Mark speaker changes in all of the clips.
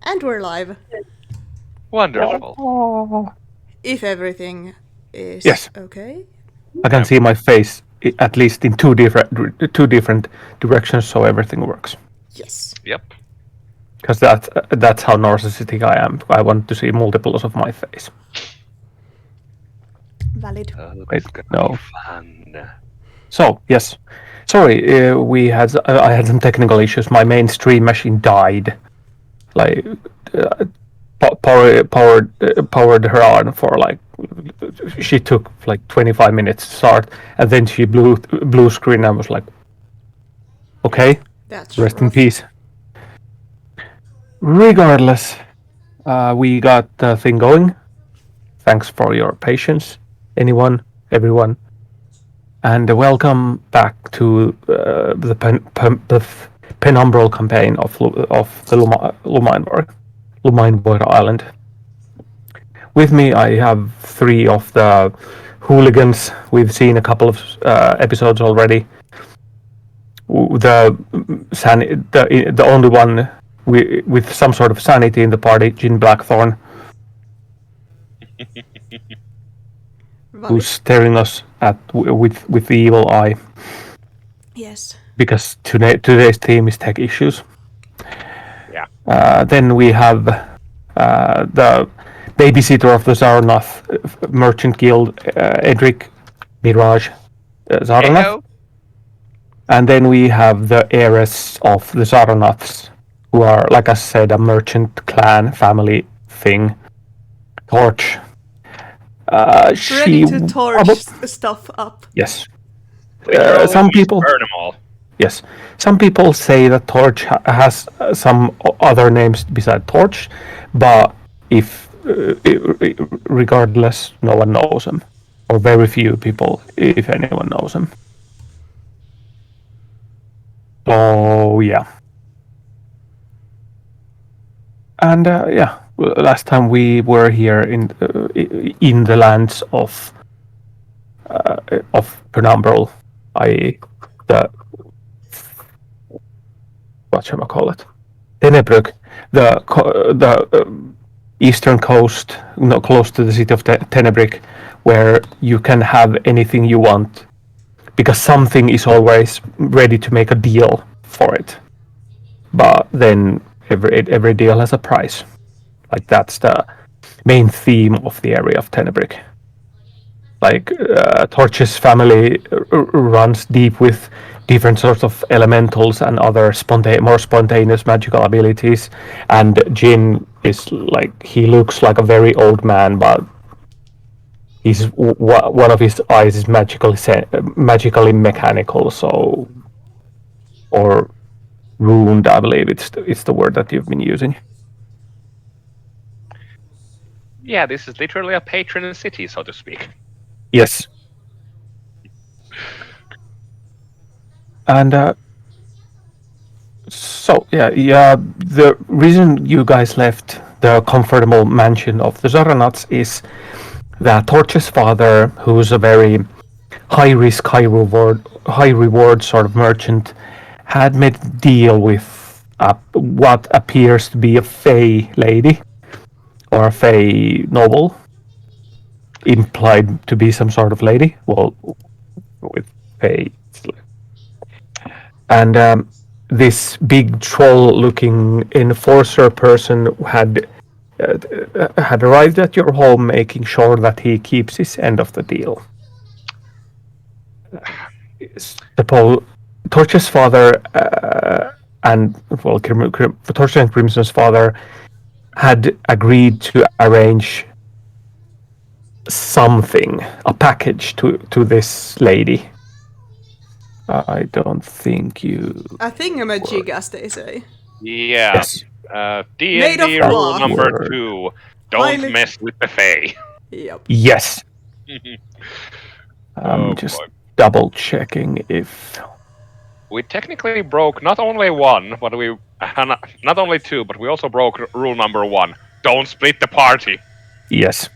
Speaker 1: And we're live.
Speaker 2: Wonderful.
Speaker 1: If everything is
Speaker 3: Yes,
Speaker 1: okay.
Speaker 3: I can see my face at least in two different directions, so everything works.
Speaker 1: Yes.
Speaker 2: Yep.
Speaker 3: Because that's how narcissistic I am. I want to see multiples of my face.
Speaker 1: Valid.
Speaker 3: Wait,
Speaker 2: It's gonna
Speaker 3: no.
Speaker 2: be fun.
Speaker 3: So yes, sorry, I had some technical issues. My main stream machine died. Like powered her on for like she took like 25 minutes to start, and then she blue screen. I was like, okay,
Speaker 1: That's
Speaker 3: rest in
Speaker 1: rough.
Speaker 3: peace. Regardless, we got the thing going. Thanks for your patience, everyone, and welcome back to the Penumbral campaign of the Lumainvoir Island. With me, I have three of the hooligans. We've seen a couple of episodes already. The only one with some sort of sanity in the party, Jin Blackthorn,
Speaker 1: Valid.
Speaker 3: who's staring us with the evil eye.
Speaker 1: Yes.
Speaker 3: Because today's theme is tech issues.
Speaker 2: Yeah.
Speaker 3: Then we have the babysitter of the Zarnath Merchant Guild, Edric Mirage Zarnath.
Speaker 2: Heyo.
Speaker 3: And then we have the heiress of the Zarnaths, who are, like I said, a merchant clan family thing. Torch.
Speaker 1: Ready to torch stuff up.
Speaker 3: Yes.
Speaker 2: Literally
Speaker 3: Some
Speaker 2: just
Speaker 3: people.
Speaker 2: burn them all.
Speaker 3: Yes, some people say that Torch has some other names besides Torch, but regardless, no one knows him, or very few people, if anyone knows him. So yeah, and yeah, last time we were here in the lands of Penumbral, i.e. the what shall I call it? Tenebrug, the eastern coast, close to the city of Tenebrug, where you can have anything you want, because something is always ready to make a deal for it. But then every deal has a price. Like that's the main theme of the area of Tenebrug. Like Torch's family runs deep with different sorts of elementals and other more spontaneous magical abilities, and Jin is like, he looks like a very old man, but one of his eyes is magically mechanical, so, or ruined, I believe it's the word that you've been using.
Speaker 2: Yeah, this is literally a patron city, so to speak.
Speaker 3: Yes. And so yeah, the reason you guys left the comfortable mansion of the Zaranaths is that Torch's father, who's a very high risk, high reward sort of merchant, had made a deal with what appears to be a Fey lady or a Fey noble, implied to be some sort of lady. Well, with Fey, and this big troll-looking enforcer person had arrived at your home, making sure that he keeps his end of the deal. Torch's father Torch and Crimson's father had agreed to arrange something, a package to this lady. I don't think you.
Speaker 1: A thingamajig, as they say.
Speaker 2: Yeah.
Speaker 3: Yes.
Speaker 1: Made
Speaker 2: D&D
Speaker 1: of
Speaker 2: rule
Speaker 1: cloth.
Speaker 2: number 2. Don't
Speaker 1: Highly-
Speaker 2: mess with the Fae.
Speaker 1: Yep.
Speaker 3: Yes.
Speaker 2: Oh,
Speaker 3: Just
Speaker 2: boy.
Speaker 3: double checking if.
Speaker 2: We technically broke not only one, but not only two, but we also broke rule number 1. Don't split the party.
Speaker 3: Yes.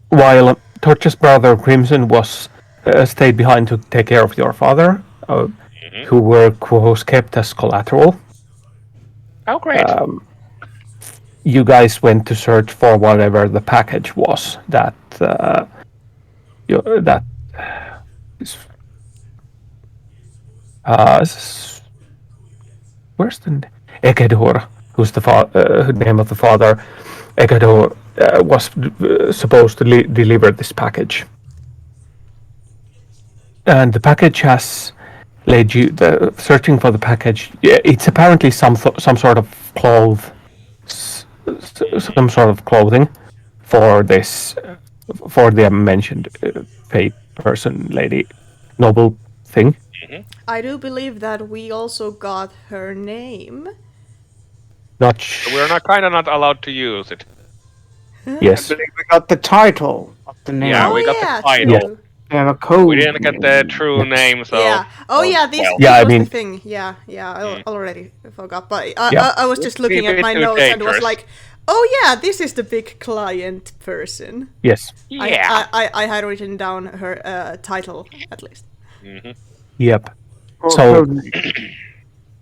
Speaker 3: While Torch's brother Crimson was stayed behind to take care of your father, who was kept as collateral.
Speaker 2: Oh, great.
Speaker 3: You guys went to search for whatever the package was that that is, where's the Ekedor, who's the name of the father. Ekedor was supposed to deliver this package, and the package has led you searching for the package. Yeah, it's apparently some sort of some sort of clothing for this for the mentioned fate person, lady, noble thing.
Speaker 1: I do believe that we also got her name.
Speaker 3: Not
Speaker 2: We're not allowed to use it.
Speaker 4: I
Speaker 3: yes.
Speaker 4: believe we got the title of the name.
Speaker 2: Yeah,
Speaker 1: Oh
Speaker 2: we got
Speaker 1: yeah,
Speaker 2: the title.
Speaker 1: true.
Speaker 4: We have a code.
Speaker 2: We didn't get the true name, so.
Speaker 1: Yeah. Oh yeah, this
Speaker 2: well.
Speaker 1: this
Speaker 3: Yeah, I
Speaker 1: was the
Speaker 3: mean-
Speaker 1: thing. Yeah. I already forgot, but
Speaker 3: Yeah.
Speaker 1: I was just looking at
Speaker 2: Bit
Speaker 1: my
Speaker 2: too
Speaker 1: notes and was
Speaker 2: dangerous.
Speaker 1: like, oh yeah, this is the big client person.
Speaker 3: Yes.
Speaker 2: Yeah.
Speaker 1: I had written down her title at least.
Speaker 3: Yep.
Speaker 4: Or
Speaker 3: So-
Speaker 4: code.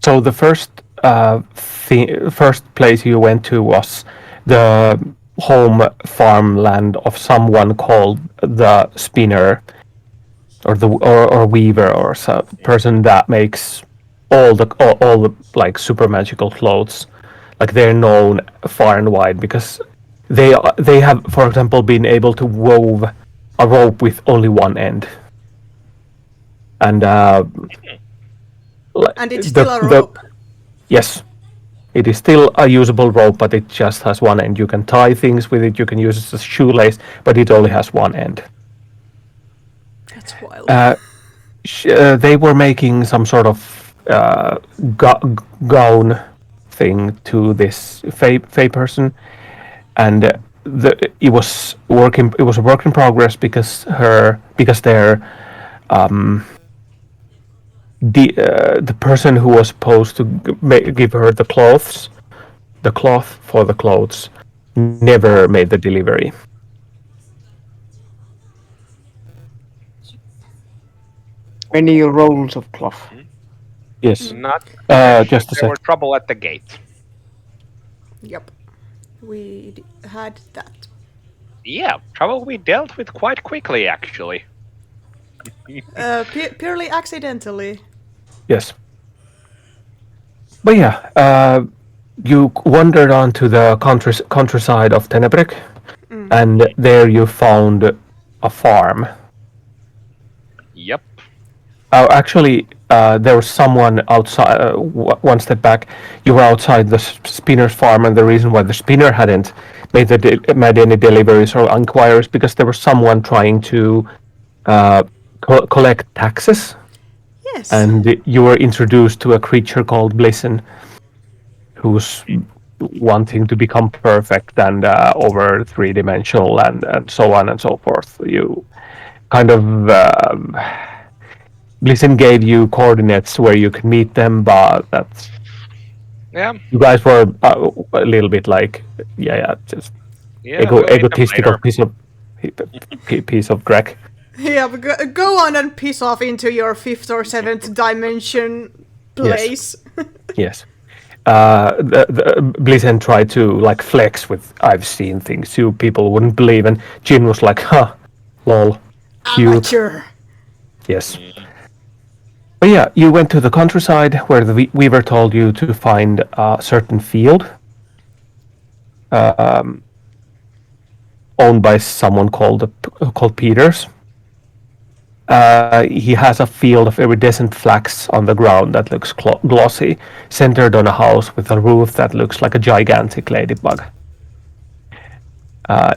Speaker 3: So the first place you went to was the home farmland of someone called the spinner, or the or weaver, or some person that makes all the like super magical clothes. Like they're known far and wide because they have, for example, been able to wove a rope with only one end. And
Speaker 1: And it's still a rope.
Speaker 3: Yes, it is still a usable rope, but it just has one end. You can tie things with it. You can use it as a shoelace, but it only has one end.
Speaker 1: That's wild.
Speaker 3: They were making some sort of gown thing to this Fey person, and it was working. It was a work in progress because their the person who was supposed to give her the cloth for the clothes, never made the delivery.
Speaker 4: Many rolls of cloth.
Speaker 3: Yes.
Speaker 2: Not.
Speaker 3: Just a
Speaker 2: There were
Speaker 3: sec.
Speaker 2: trouble at the gate.
Speaker 1: Yep. We had that.
Speaker 2: Yeah, trouble we dealt with quite quickly, actually.
Speaker 1: Purely accidentally.
Speaker 3: Yes. But yeah, you wandered onto the countryside of Tenebrek, and there you found a farm.
Speaker 2: Yep.
Speaker 3: Actually, there was someone outside. One step back, you were outside the spinner's farm, and the reason why the spinner hadn't made any deliveries or inquiries because there was someone trying to collect taxes,
Speaker 1: Yes.
Speaker 3: and you were introduced to a creature called Blissen, who's wanting to become perfect and over three-dimensional and so on and so forth. You kind of. Blissen gave you coordinates where you could meet them, but that's
Speaker 2: Yeah.
Speaker 3: you guys were a little bit like, just
Speaker 2: Yeah. we'll meet them
Speaker 3: egotistical
Speaker 2: later.
Speaker 3: piece of dreck.
Speaker 1: Yeah, but go on and piss off into your 5th or 7th dimension place.
Speaker 3: Yes. The Blissen tried to like flex with I've seen things you people wouldn't believe, and Jin was like, huh, lol, cute.
Speaker 1: Amateur.
Speaker 3: Yes. But yeah, you went to the countryside where the weaver told you to find a certain field owned by someone called Peters. He has a field of iridescent flax on the ground that looks glossy, centered on a house with a roof that looks like a gigantic ladybug.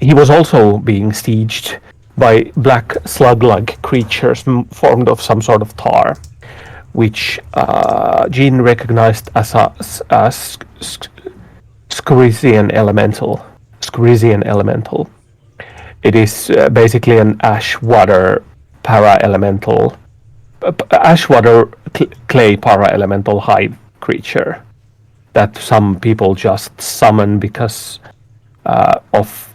Speaker 3: He was also being sieged by black slug-like creatures formed of some sort of tar, which Jean recognized as a Scrisian elemental. It is basically an ash-water para-elemental, ash-water clay para-elemental hive creature that some people just summon because of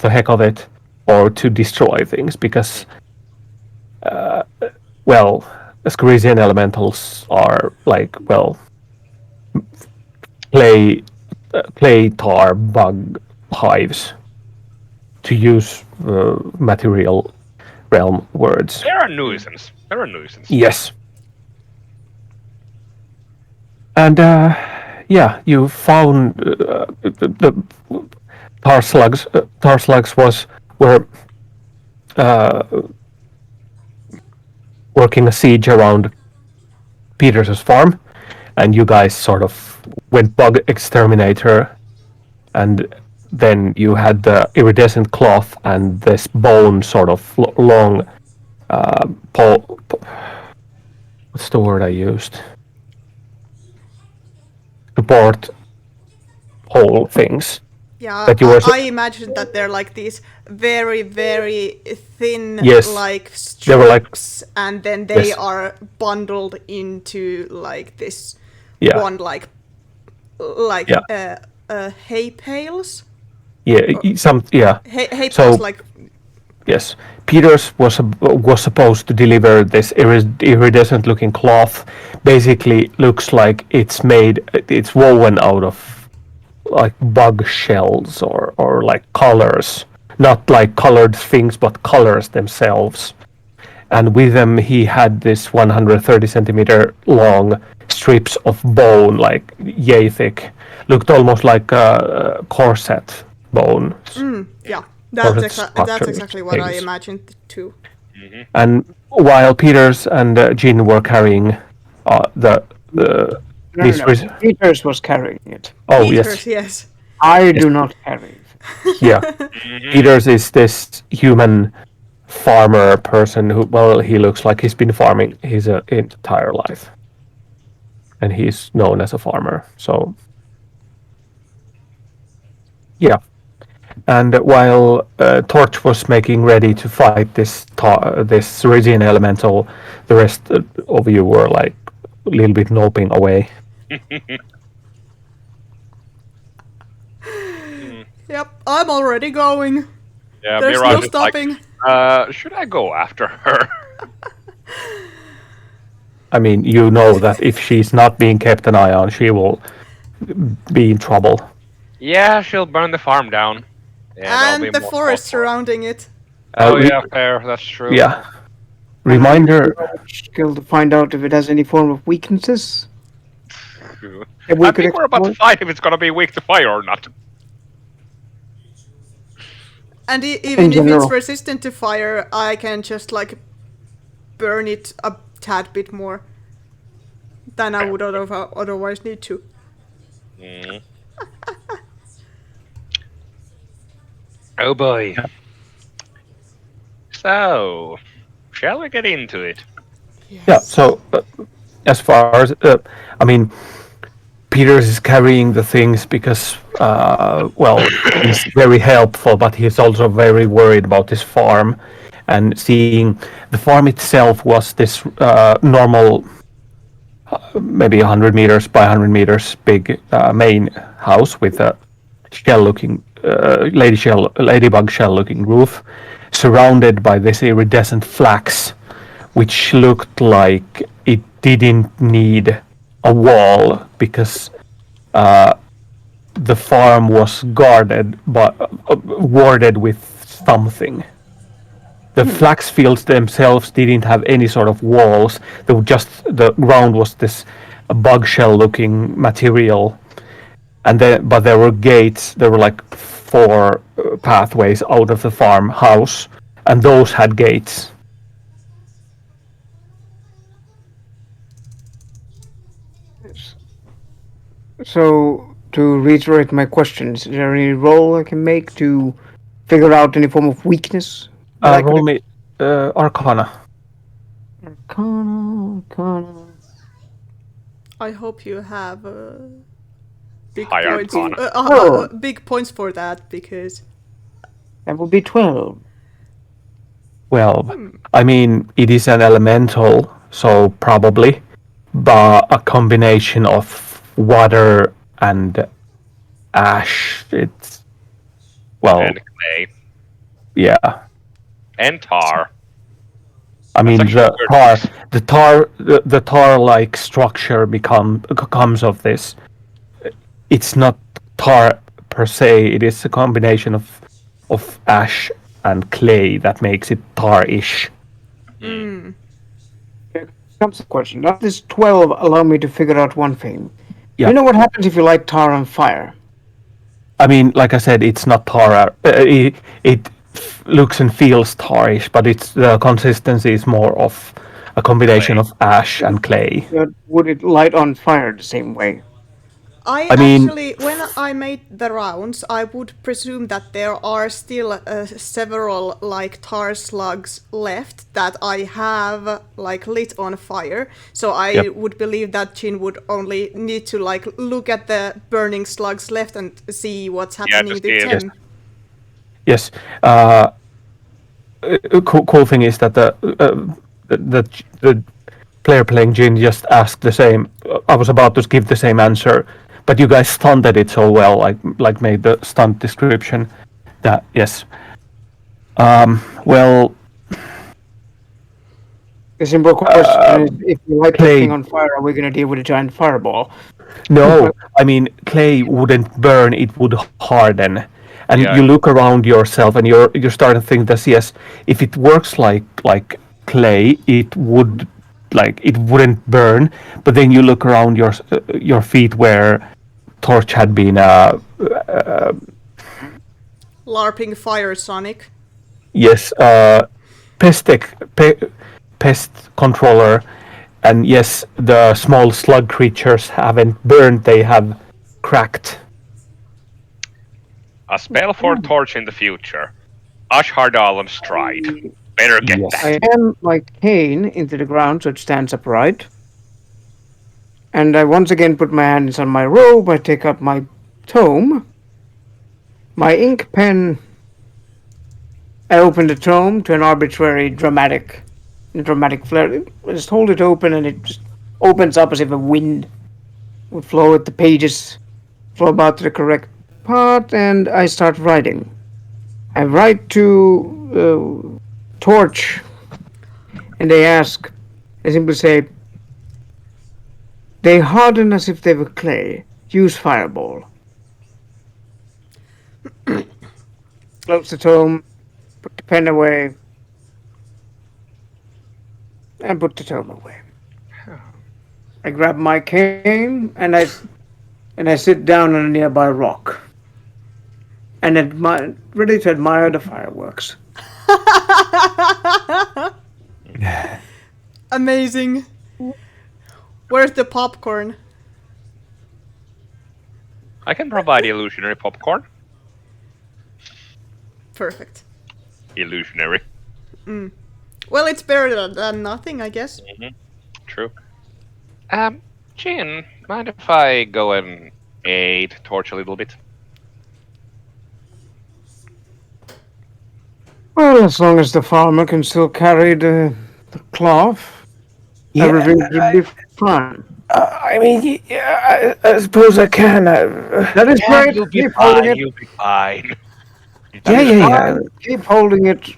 Speaker 3: the heck of it, or to destroy things because Scrisian elementals are like, well, clay tar bug hives, to use material realm words.
Speaker 2: They're a nuisance. They're a nuisance.
Speaker 3: Yes. And yeah, you found the tar slugs. Tar slugs were working a siege around Peters's farm, and you guys sort of went bug exterminator, and then you had the iridescent cloth and this bone sort of long what's the word I used? Support pole things.
Speaker 1: Yeah,
Speaker 3: That you were
Speaker 1: I imagine that they're like these very, very thin,
Speaker 3: Yes,
Speaker 1: like
Speaker 3: they were like-
Speaker 1: strips, and then they
Speaker 3: Yes.
Speaker 1: are bundled into like this
Speaker 3: Yeah.
Speaker 1: one, like
Speaker 3: Yeah.
Speaker 1: hay pails.
Speaker 3: Yeah.
Speaker 1: Hay
Speaker 3: So-
Speaker 1: pails, like
Speaker 3: Yes, Peters was supposed to deliver this iridescent-looking cloth. Basically, looks like it's woven out of like bug shells or like colors, not like colored things, but colors themselves. And with them, he had this 130 centimeter long strips of bone, like yay thick. Looked almost like a corset bone.
Speaker 1: yeah,
Speaker 3: Or
Speaker 1: that's
Speaker 3: it's
Speaker 1: that's
Speaker 3: structured
Speaker 1: exactly what I
Speaker 3: things.
Speaker 1: imagined too.
Speaker 3: And while Peters and Jean were carrying the
Speaker 4: No,
Speaker 3: these
Speaker 4: no, no.
Speaker 3: res-
Speaker 4: Peters was carrying it.
Speaker 3: oh
Speaker 1: Peters,
Speaker 3: yes,
Speaker 1: yes.
Speaker 4: I do not carry it.
Speaker 3: yeah. Peters is this human farmer person who, well, he looks like he's been farming his entire life, and he's known as a farmer. So yeah. And while Torch was making ready to fight this Regine elemental, the rest of you were like a little bit noping away.
Speaker 1: Yep, I'm already going.
Speaker 2: Yeah,
Speaker 1: There's
Speaker 2: Mirage
Speaker 1: no
Speaker 2: is
Speaker 1: stopping.
Speaker 2: like, should I go after her?
Speaker 3: I mean, you know that if she's not being kept an eye on, she will be in trouble.
Speaker 2: Yeah, she'll burn the farm down. Yeah, that'll be
Speaker 1: And the
Speaker 2: more
Speaker 1: forest
Speaker 2: thoughtful.
Speaker 1: surrounding it.
Speaker 2: Oh
Speaker 3: Re-
Speaker 2: yeah, fair. That's true.
Speaker 3: Yeah. Reminder.
Speaker 4: Skill to find out if it has any form of weaknesses.
Speaker 2: True.
Speaker 4: If we
Speaker 2: I
Speaker 4: could
Speaker 2: think we're about to
Speaker 4: explore-
Speaker 2: fight if it's gonna be weak to fire or not.
Speaker 1: And even if
Speaker 4: general.
Speaker 1: it's resistant to fire, I can just like burn it a tad bit more than I would otherwise need to.
Speaker 2: Mm. Oh boy. So, shall we get into it?
Speaker 3: Yeah. So, as far as I mean, Peters is carrying the things because, well, he's very helpful, but he's also very worried about his farm, and seeing the farm itself was this normal, maybe 100 meters by 100 meters big main house with a shell-looking, ladybug shell-looking roof, surrounded by this iridescent flax, which looked like it didn't need a wall because the farm was guarded but warded with something. The flax fields themselves didn't have any sort of walls. They were just the ground was this bug shell looking material, and but there were gates. There were like 4 pathways out of the farmhouse, and those had gates.
Speaker 4: So, to reiterate my question, is there any roll I can make to figure out any form of weakness? that I could-
Speaker 3: Roll me Arcana.
Speaker 4: Arcana.
Speaker 1: I hope you have big
Speaker 2: High
Speaker 1: points.
Speaker 2: Arcana.
Speaker 4: Oh.
Speaker 1: Big points for that because
Speaker 4: That would be 12.
Speaker 3: Well, I mean, it is an elemental, so probably, but a combination of water and ash. It's well,
Speaker 2: And clay.
Speaker 3: yeah.
Speaker 2: And tar.
Speaker 3: I mean,
Speaker 2: That's actually
Speaker 3: the tar-like structure comes of this it's not tar per se. It is a combination of ash and clay that makes it tar-ish.
Speaker 4: Here comes the question. Does this 12 allow me to figure out one thing?
Speaker 3: Yeah.
Speaker 4: You know what happens if you light tar on fire?
Speaker 3: I mean, like I said, it's not tar. It looks and feels tarish, but the consistency is more of a combination
Speaker 2: Clay.
Speaker 3: of ash and clay.
Speaker 4: But would it light on fire the same way?
Speaker 3: I mean-
Speaker 1: Actually, when I made the rounds, I would presume that there are still several like tar slugs left that I have like lit on fire. So I
Speaker 3: Yep.
Speaker 1: would believe that Jin would only need to like look at the burning slugs left and see what's happening
Speaker 2: just
Speaker 1: to
Speaker 2: see it.
Speaker 1: them.
Speaker 3: Yes. Cool thing is that the player playing Jin just asked the same. I was about to give the same answer, but you guys stunted it so well. Like made the stunt description. That yes. Well,
Speaker 4: The simple question is, if we light the
Speaker 3: clay-
Speaker 4: thing on fire, are we going to deal with a giant fireball?
Speaker 3: no. I mean, clay wouldn't burn; it would harden. And
Speaker 2: Yeah.
Speaker 3: you look around yourself, and you're starting to think that yes, if it works like clay, it wouldn't burn. But then you look around your feet where torch had been
Speaker 1: LARPing Fire Sonic.
Speaker 3: yes, pest controller, and yes, the small slug creatures haven't burned; they have cracked.
Speaker 2: A spell for torch in the future. Ashhardalem Stride. Better get
Speaker 3: Yes.
Speaker 2: that.
Speaker 4: I am my cane into the ground so it stands upright. And I once again put my hands on my robe. I take up my tome, my ink pen. I open the tome to an arbitrary dramatic flare. I just hold it open and it just opens up as if a wind would flow at the pages, flow about to the correct part, and I start writing. I write to Torch, and they simply say, they harden as if they were clay. Use fireball. Close the tome, put the pen away, and put the tome away. I grab my cane and I sit down on a nearby rock and ready to admire the fireworks.
Speaker 1: Amazing. Where's the popcorn?
Speaker 2: I can provide illusionary popcorn.
Speaker 1: Perfect.
Speaker 2: Illusionary.
Speaker 1: Well, it's better than nothing, I guess.
Speaker 2: True. Jin, mind if I go and aid Torch a little bit?
Speaker 4: Well, as long as the farmer can still carry the cloth, everything should be fine.
Speaker 3: I mean, yeah, I suppose I can.
Speaker 4: That is
Speaker 2: Yeah,
Speaker 4: great.
Speaker 2: you'll be
Speaker 4: Keep holding
Speaker 2: fine.
Speaker 4: it.
Speaker 2: You'll be fine.
Speaker 3: yeah.
Speaker 4: Keep holding it.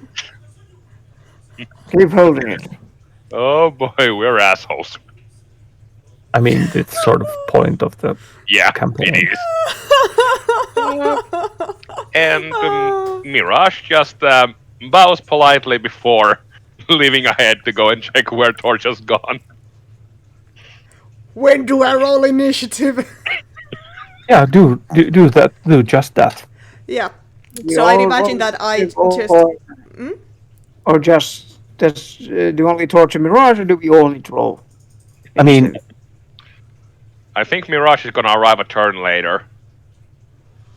Speaker 4: Keep holding it.
Speaker 2: Oh boy, we're assholes.
Speaker 3: I mean, it's sort of point of the
Speaker 2: Yeah,
Speaker 3: campaign.
Speaker 2: it is. And Mirage just bows politely before leaving ahead to go and check where Torch has gone.
Speaker 1: When do I roll initiative?
Speaker 3: Yeah, do that. Do just that.
Speaker 1: Yeah.
Speaker 4: We
Speaker 1: So I'd
Speaker 4: all
Speaker 1: imagine
Speaker 4: roll
Speaker 1: that I
Speaker 4: initiative,
Speaker 1: just...
Speaker 4: or just do you only torture Mirage, or do we all need to roll?
Speaker 3: I mean,
Speaker 2: I think Mirage is gonna arrive a turn later.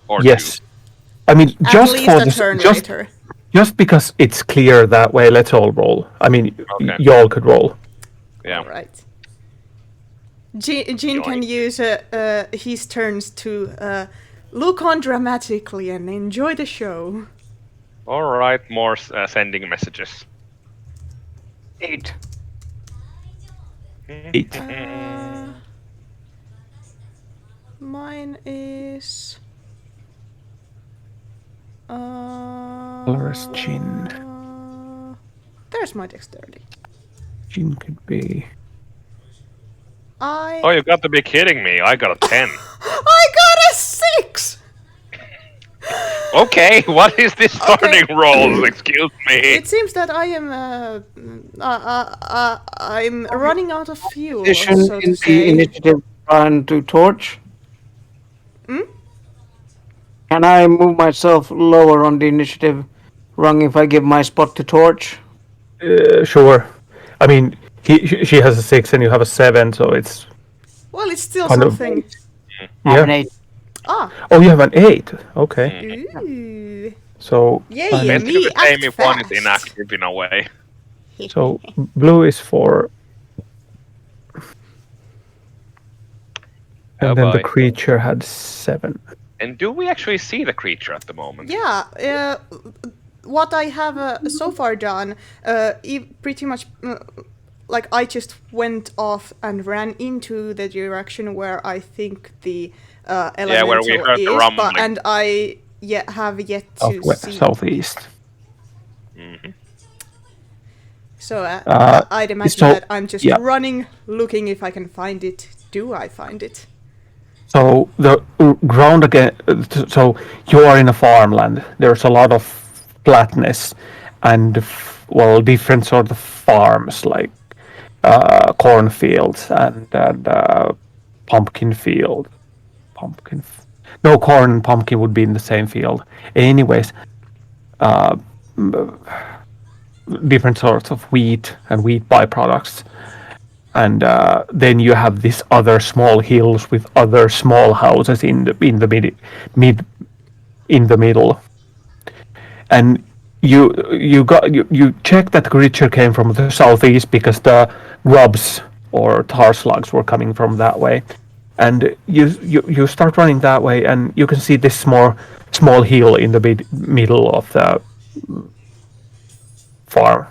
Speaker 2: Or
Speaker 3: yes. I mean,
Speaker 1: At
Speaker 3: just
Speaker 1: least
Speaker 3: for
Speaker 1: a
Speaker 3: this,
Speaker 1: turn
Speaker 3: just
Speaker 1: later.
Speaker 3: just because it's clear that way, let's all roll. I mean,
Speaker 2: Okay.
Speaker 3: y'all could roll.
Speaker 2: two. Yeah.
Speaker 1: Right. Jin can use his turns to look on dramatically and enjoy the show.
Speaker 2: Alright, more sending messages.
Speaker 4: 8.
Speaker 3: 8.
Speaker 1: Mine is...
Speaker 3: Valorous Jin.
Speaker 1: There's my dexterity.
Speaker 3: Jin could be.
Speaker 1: I
Speaker 2: Oh, you got to be kidding me. I got a 10.
Speaker 1: got a
Speaker 2: Okay, what is this starting rolls? Excuse me.
Speaker 1: It seems that I am I'm running out of fuel,
Speaker 4: Position
Speaker 1: so to
Speaker 4: in the
Speaker 1: say.
Speaker 4: initiative run to torch.
Speaker 1: Hmm?
Speaker 4: Can I move myself lower on the initiative rung if I give my spot to torch?
Speaker 3: Sure. I mean, she has a 6 and you have a 7, so it's
Speaker 1: Well, it's still
Speaker 3: kind of
Speaker 1: something.
Speaker 4: I have an
Speaker 3: yeah.
Speaker 4: 8.
Speaker 1: Ah,
Speaker 3: Oh, you have an 8. Okay.
Speaker 1: ooh,
Speaker 3: So
Speaker 1: yay,
Speaker 3: and
Speaker 2: Basically
Speaker 1: me
Speaker 2: the same
Speaker 1: act
Speaker 2: if one is
Speaker 1: fast.
Speaker 2: inactive in a way.
Speaker 3: so blue is 4,
Speaker 2: Oh
Speaker 3: and then the
Speaker 2: boy.
Speaker 3: creature had 7.
Speaker 2: And do we actually see the creature at the moment?
Speaker 1: Yeah, what I have so far done, pretty much, like I just went off and ran into the direction where I think the
Speaker 2: Yeah, where we
Speaker 1: elemental
Speaker 2: heard the
Speaker 1: is,
Speaker 2: rumbling.
Speaker 1: and I have yet to see it.
Speaker 3: Southeast.
Speaker 2: Mhm.
Speaker 1: So
Speaker 3: Uh,
Speaker 1: I'd imagine
Speaker 3: so-
Speaker 1: that I'm just
Speaker 3: yeah.
Speaker 1: running, looking if I can find it. Do I find it?
Speaker 3: So the ground again. So you are in a farmland. There's a lot of flatness, and different sort of farms like cornfields and pumpkin field. No, corn and pumpkin would be in the same field. Anyways, different sorts of wheat and wheat byproducts. And then you have these other small hills with other small houses in the middle, and you check that the creature came from the southeast because the grubs or tar slugs were coming from that way, and you start running that way, and you can see this small hill in the middle of the farm.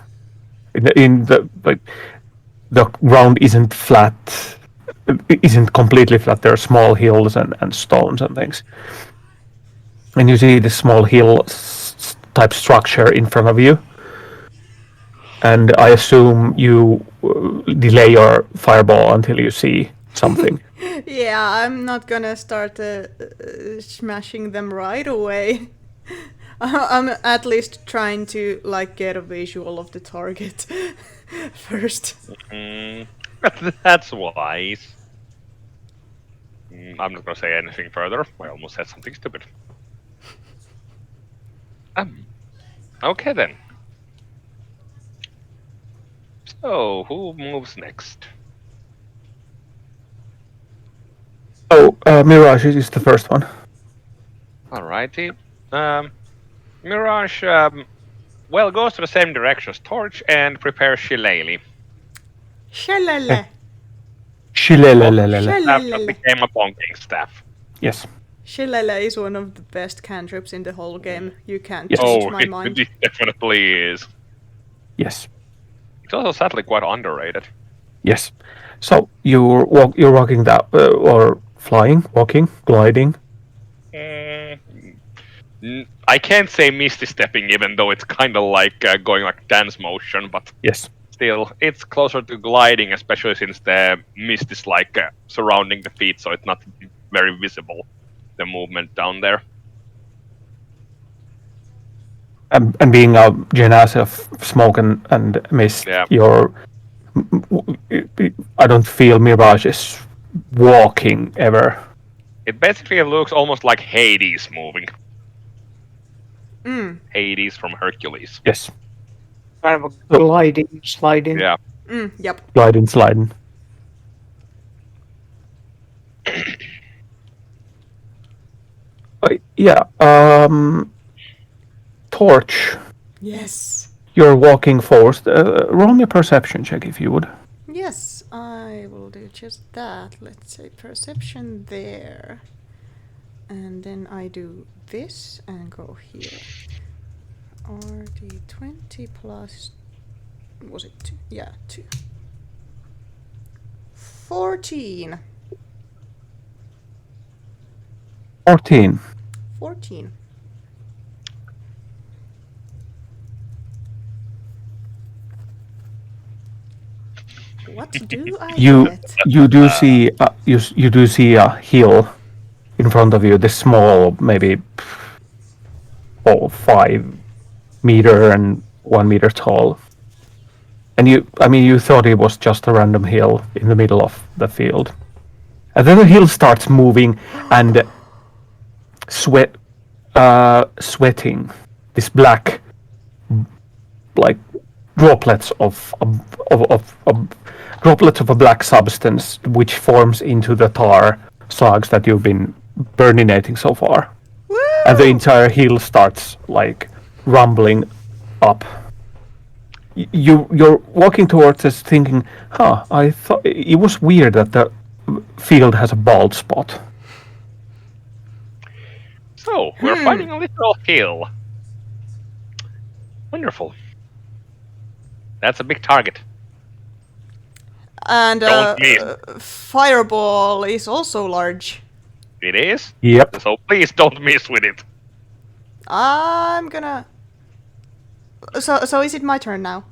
Speaker 3: In the like the ground isn't flat, isn't completely flat. There are small hills and stones and things. And you see the small hill type structure in front of you. And I assume you delay your fireball until you see something.
Speaker 1: Yeah, I'm not gonna start smashing them right away. I'm at least trying to like get a visual of the target first.
Speaker 2: Mm, that's wise. I'm not gonna say anything further. I almost said something stupid. Okay then. So, who moves next?
Speaker 3: So Mirage is the first one.
Speaker 2: Alrighty. Mirage, goes to the same direction as Torch and prepares Shillelagh.
Speaker 1: Shalala.
Speaker 3: Shilelelelele.
Speaker 2: That
Speaker 1: Shalala.
Speaker 2: became a bonking staff.
Speaker 3: Yes.
Speaker 1: Shillelagh is one of the best cantrips in the whole game. You can't
Speaker 3: Yes.
Speaker 1: change
Speaker 2: Oh,
Speaker 1: my mind.
Speaker 2: it definitely is.
Speaker 3: Yes.
Speaker 2: It's also sadly quite underrated.
Speaker 3: Yes. So you're walking that or flying, walking, gliding.
Speaker 2: I can't say misty stepping, even though it's kind of like going like dance motion, but
Speaker 3: Yes.
Speaker 2: still, it's closer to gliding, especially since the mist is like surrounding the feet, so it's not very visible, the movement down there.
Speaker 3: And being a genasi of smoke and mist,
Speaker 2: Yeah.
Speaker 3: I don't feel Mirage is walking ever.
Speaker 2: It basically looks almost like Hades moving. Hades from Hercules.
Speaker 3: Yes.
Speaker 4: Kind of a gliding, sliding.
Speaker 2: Yeah.
Speaker 1: Yep.
Speaker 3: Sliding. Yeah. Torch.
Speaker 1: Yes.
Speaker 3: You're walking forward. Roll me a perception check if you would.
Speaker 1: Yes, I will do just that. Let's say perception there. And then I do this and go here. RD20 plus. Was it 2? Yeah, 2. 14.
Speaker 3: 14.
Speaker 1: 14. What do I get?
Speaker 3: You do see you do see a hill in front of you. This small, maybe 5 meter and 1 meter tall. And you thought it was just a random hill in the middle of the field. And then the hill starts moving and sweating this black, like droplets of a black substance, which forms into the tar slugs that you've been burninating so far.
Speaker 1: Woo!
Speaker 3: And the entire hill starts like rumbling up. You're walking towards this thinking, I thought it was weird that the field has a bald spot.
Speaker 2: So, we're finding a literal hill. Wonderful. That's a big target.
Speaker 1: And
Speaker 2: Don't miss.
Speaker 1: fireball is also large.
Speaker 2: It is?
Speaker 3: Yep.
Speaker 2: So please don't miss with it.
Speaker 1: I'm gonna... So is it my turn now?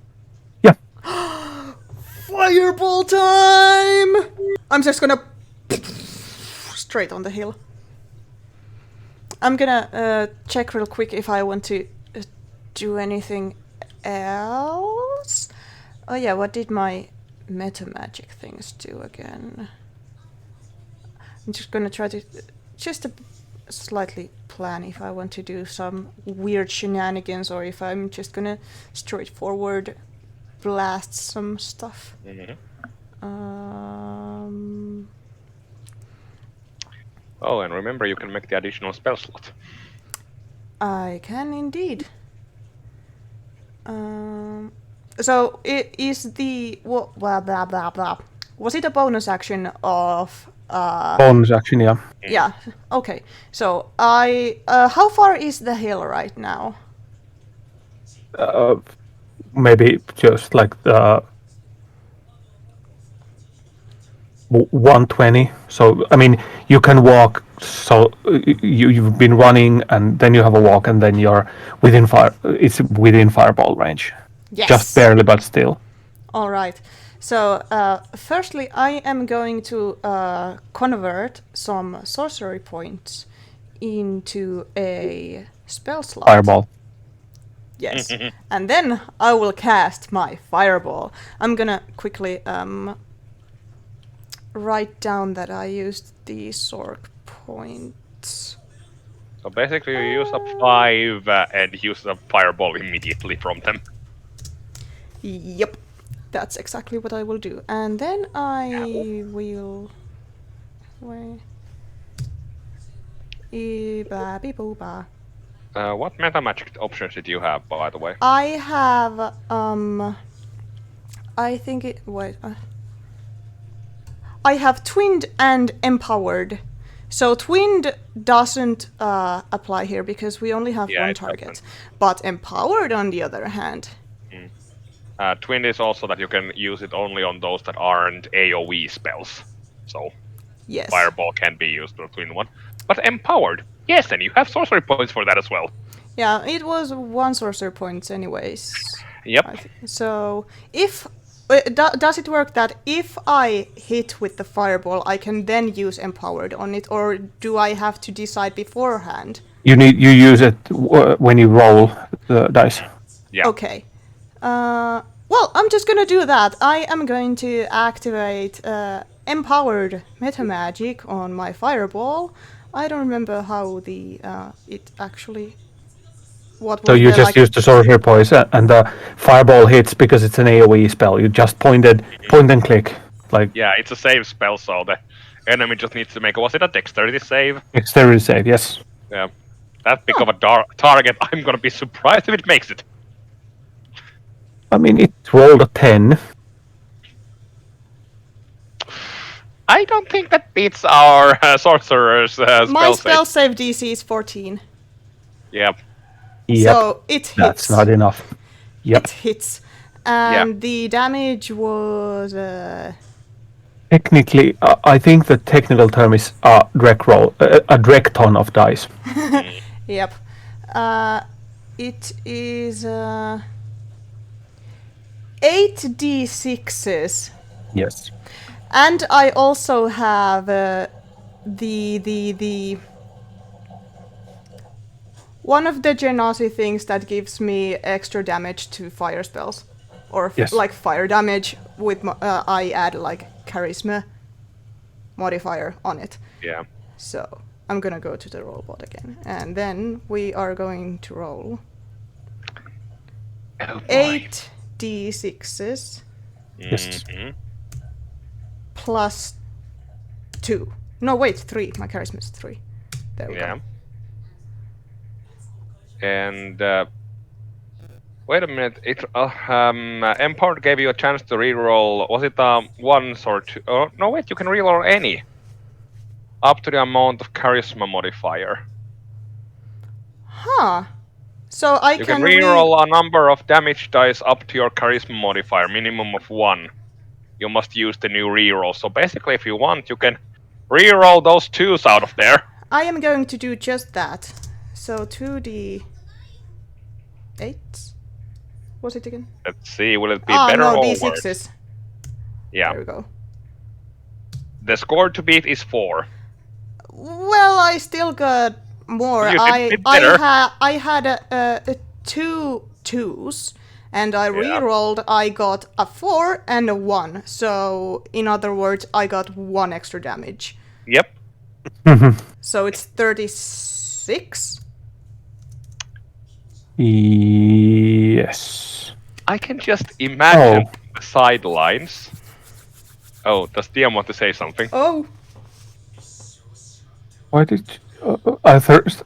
Speaker 3: Yeah.
Speaker 1: Fireball time! I'm just gonna... straight on the hill. I'm gonna check real quick if I want to do anything else. Oh yeah, what did my meta magic things do again? I'm just gonna try to slightly plan if I want to do some weird shenanigans or if I'm just gonna straightforward blast some stuff.
Speaker 2: Oh, and remember you can make the additional spell slot.
Speaker 1: I can indeed. So it is the blah blah blah blah. Was it a bonus action of?
Speaker 3: Bonus action, yeah.
Speaker 1: Yeah. Okay. So how far is the hill right now?
Speaker 3: Maybe just like the 120. So I mean, you can walk. So you've been running, and then you have a walk, and then you're within fire. It's within fireball range.
Speaker 1: Yes.
Speaker 3: Just barely, but still.
Speaker 1: All right. So firstly, I am going to convert some sorcery points into a spell slot.
Speaker 3: Fireball.
Speaker 1: Yes. And then I will cast my fireball. I'm gonna quickly write down that I used the sorc points.
Speaker 2: So basically you use up 5 and use a fireball immediately from them.
Speaker 1: Yep. That's exactly what I will do. And then I will... Wait.
Speaker 2: What meta magic options did you have, by the way?
Speaker 1: I have, I think it... Wait. I have twinned and empowered. So twinned doesn't apply here because we only have one target.
Speaker 2: Doesn't.
Speaker 1: But empowered, on the other hand...
Speaker 2: Twin is also that you can use it only on those that aren't AoE spells. So,
Speaker 1: Yes.
Speaker 2: Fireball can be used on a twin one. But empowered, yes, and you have sorcery points for that as well.
Speaker 1: Yeah, it was 1 sorcerer points anyways.
Speaker 2: Yep.
Speaker 1: So, if... does it work that if I hit with the fireball, I can then use empowered on it, or do I have to decide beforehand?
Speaker 3: You use it when you roll the dice.
Speaker 2: Yeah.
Speaker 1: Okay. Well, I'm just gonna do that. I am going to activate empowered meta magic on my fireball. I don't remember how the it actually. What
Speaker 3: So
Speaker 1: was
Speaker 3: you
Speaker 1: the,
Speaker 3: just use the sorcery points, and the fireball hits because it's an AoE spell. You just point and click, like
Speaker 2: Yeah, it's a save spell, so the enemy just needs to make was it a dexterity save?
Speaker 3: dexterity save. Yes.
Speaker 2: Yeah. That big of a target, I'm gonna be surprised if it makes it.
Speaker 3: I mean, it rolled a 10.
Speaker 2: I don't think that beats our sorcerer's spell
Speaker 1: my
Speaker 2: save.
Speaker 1: spell save DC is 14.
Speaker 2: Yeah.
Speaker 3: Yep.
Speaker 1: So it hits.
Speaker 3: That's not enough. Yep.
Speaker 1: It hits. And the damage was...
Speaker 3: Technically, I think the technical term is a drek roll, a drek ton of dice.
Speaker 1: Yep. It is 8d6s.
Speaker 3: Yes.
Speaker 1: And I also have the one of the Genasi things that gives me extra damage to fire spells, or
Speaker 3: Yes.
Speaker 1: like fire damage with I add like charisma modifier on it.
Speaker 2: Yeah.
Speaker 1: So I'm gonna go to the roll board again, and then we are going to roll
Speaker 2: Oh boy.
Speaker 1: 8d6s
Speaker 3: Yes.
Speaker 2: Mhm.
Speaker 1: plus 2. No, wait, 3. My charisma is 3. There we
Speaker 2: Yeah.
Speaker 1: go.
Speaker 2: And wait a minute. Empowered gave you a chance to reroll. Was it once or two? Oh no, wait. You can reroll any, up to the amount of charisma modifier.
Speaker 1: Huh. So I
Speaker 2: You
Speaker 1: can
Speaker 2: can reroll a number of damage dice up to your charisma modifier, minimum of 1. You must use the new reroll. So basically, if you want, you can reroll those 2s out of there.
Speaker 1: I am going to do just that. So 2d8. Was it again?
Speaker 2: Let's see. Will it be
Speaker 1: Ah,
Speaker 2: better
Speaker 1: no,
Speaker 2: or worse?
Speaker 1: d6s.
Speaker 2: Yeah.
Speaker 1: There we go.
Speaker 2: The score to beat is 4.
Speaker 1: Well, I still got more.
Speaker 2: You did better.
Speaker 1: I had 2 2s, and I
Speaker 2: Yeah.
Speaker 1: re-rolled. I got a 4 and a 1. So, in other words, I got 1 extra damage.
Speaker 2: Yep.
Speaker 1: So it's 36.
Speaker 3: Yes.
Speaker 2: I can just imagine
Speaker 3: Oh.
Speaker 2: the sidelines. Oh, does DM want to say something?
Speaker 1: Oh,
Speaker 3: Why did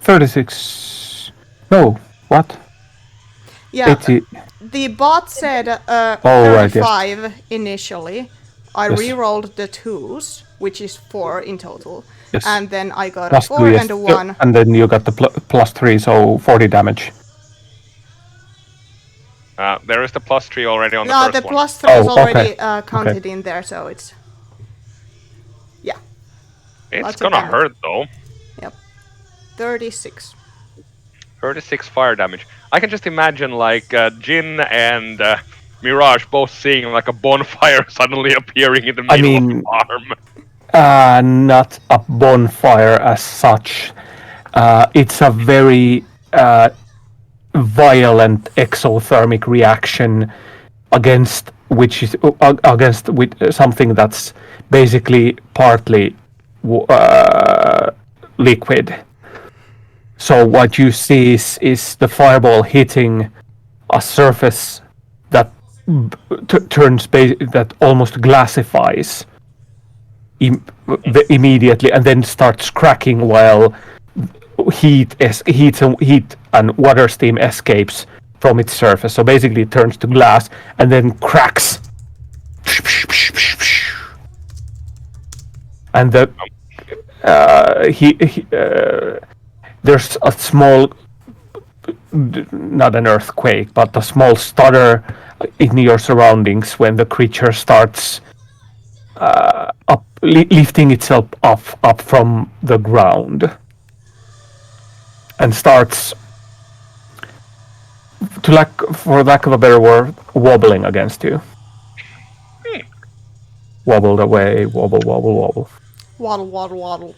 Speaker 3: 36? No. What?
Speaker 1: yeah.
Speaker 3: 80.
Speaker 1: The bot said
Speaker 3: Oh, right, yes.
Speaker 1: 35 initially. I
Speaker 3: Yes.
Speaker 1: re-rolled the 2s, which is 4 in total.
Speaker 3: Yes.
Speaker 1: And then I got
Speaker 3: Plus
Speaker 1: a 4
Speaker 3: 2, yes.
Speaker 1: and a 1.
Speaker 3: And then you got the plus 3, so 40 damage.
Speaker 2: There is the plus 3 already on the
Speaker 1: No,
Speaker 2: first
Speaker 1: the
Speaker 2: one.
Speaker 1: plus 3 is
Speaker 3: Oh,
Speaker 1: already
Speaker 3: okay.
Speaker 1: counted in there, so it's... Yeah,
Speaker 2: It's
Speaker 1: lots of
Speaker 2: gonna
Speaker 1: damage.
Speaker 2: hurt though.
Speaker 1: Yep. 36.
Speaker 2: 36 fire damage. I can just imagine like Jin and Mirage both seeing like a bonfire suddenly appearing in the
Speaker 3: I
Speaker 2: middle
Speaker 3: mean-
Speaker 2: of the farm.
Speaker 3: Not a bonfire as such. It's a very violent exothermic reaction against something that's basically partly liquid. So what you see is the fireball hitting a surface that that almost glassifies immediately, and then starts cracking while heat and water steam escapes from its surface. So basically, it turns to glass and then cracks. And there's a small, not an earthquake, but a small stutter in your surroundings when the creature starts lifting itself up from the ground and starts, for lack of a better word, wobbling against you. Wobbled away, wobble, wobble, wobble.
Speaker 1: Waddle, waddle, waddle.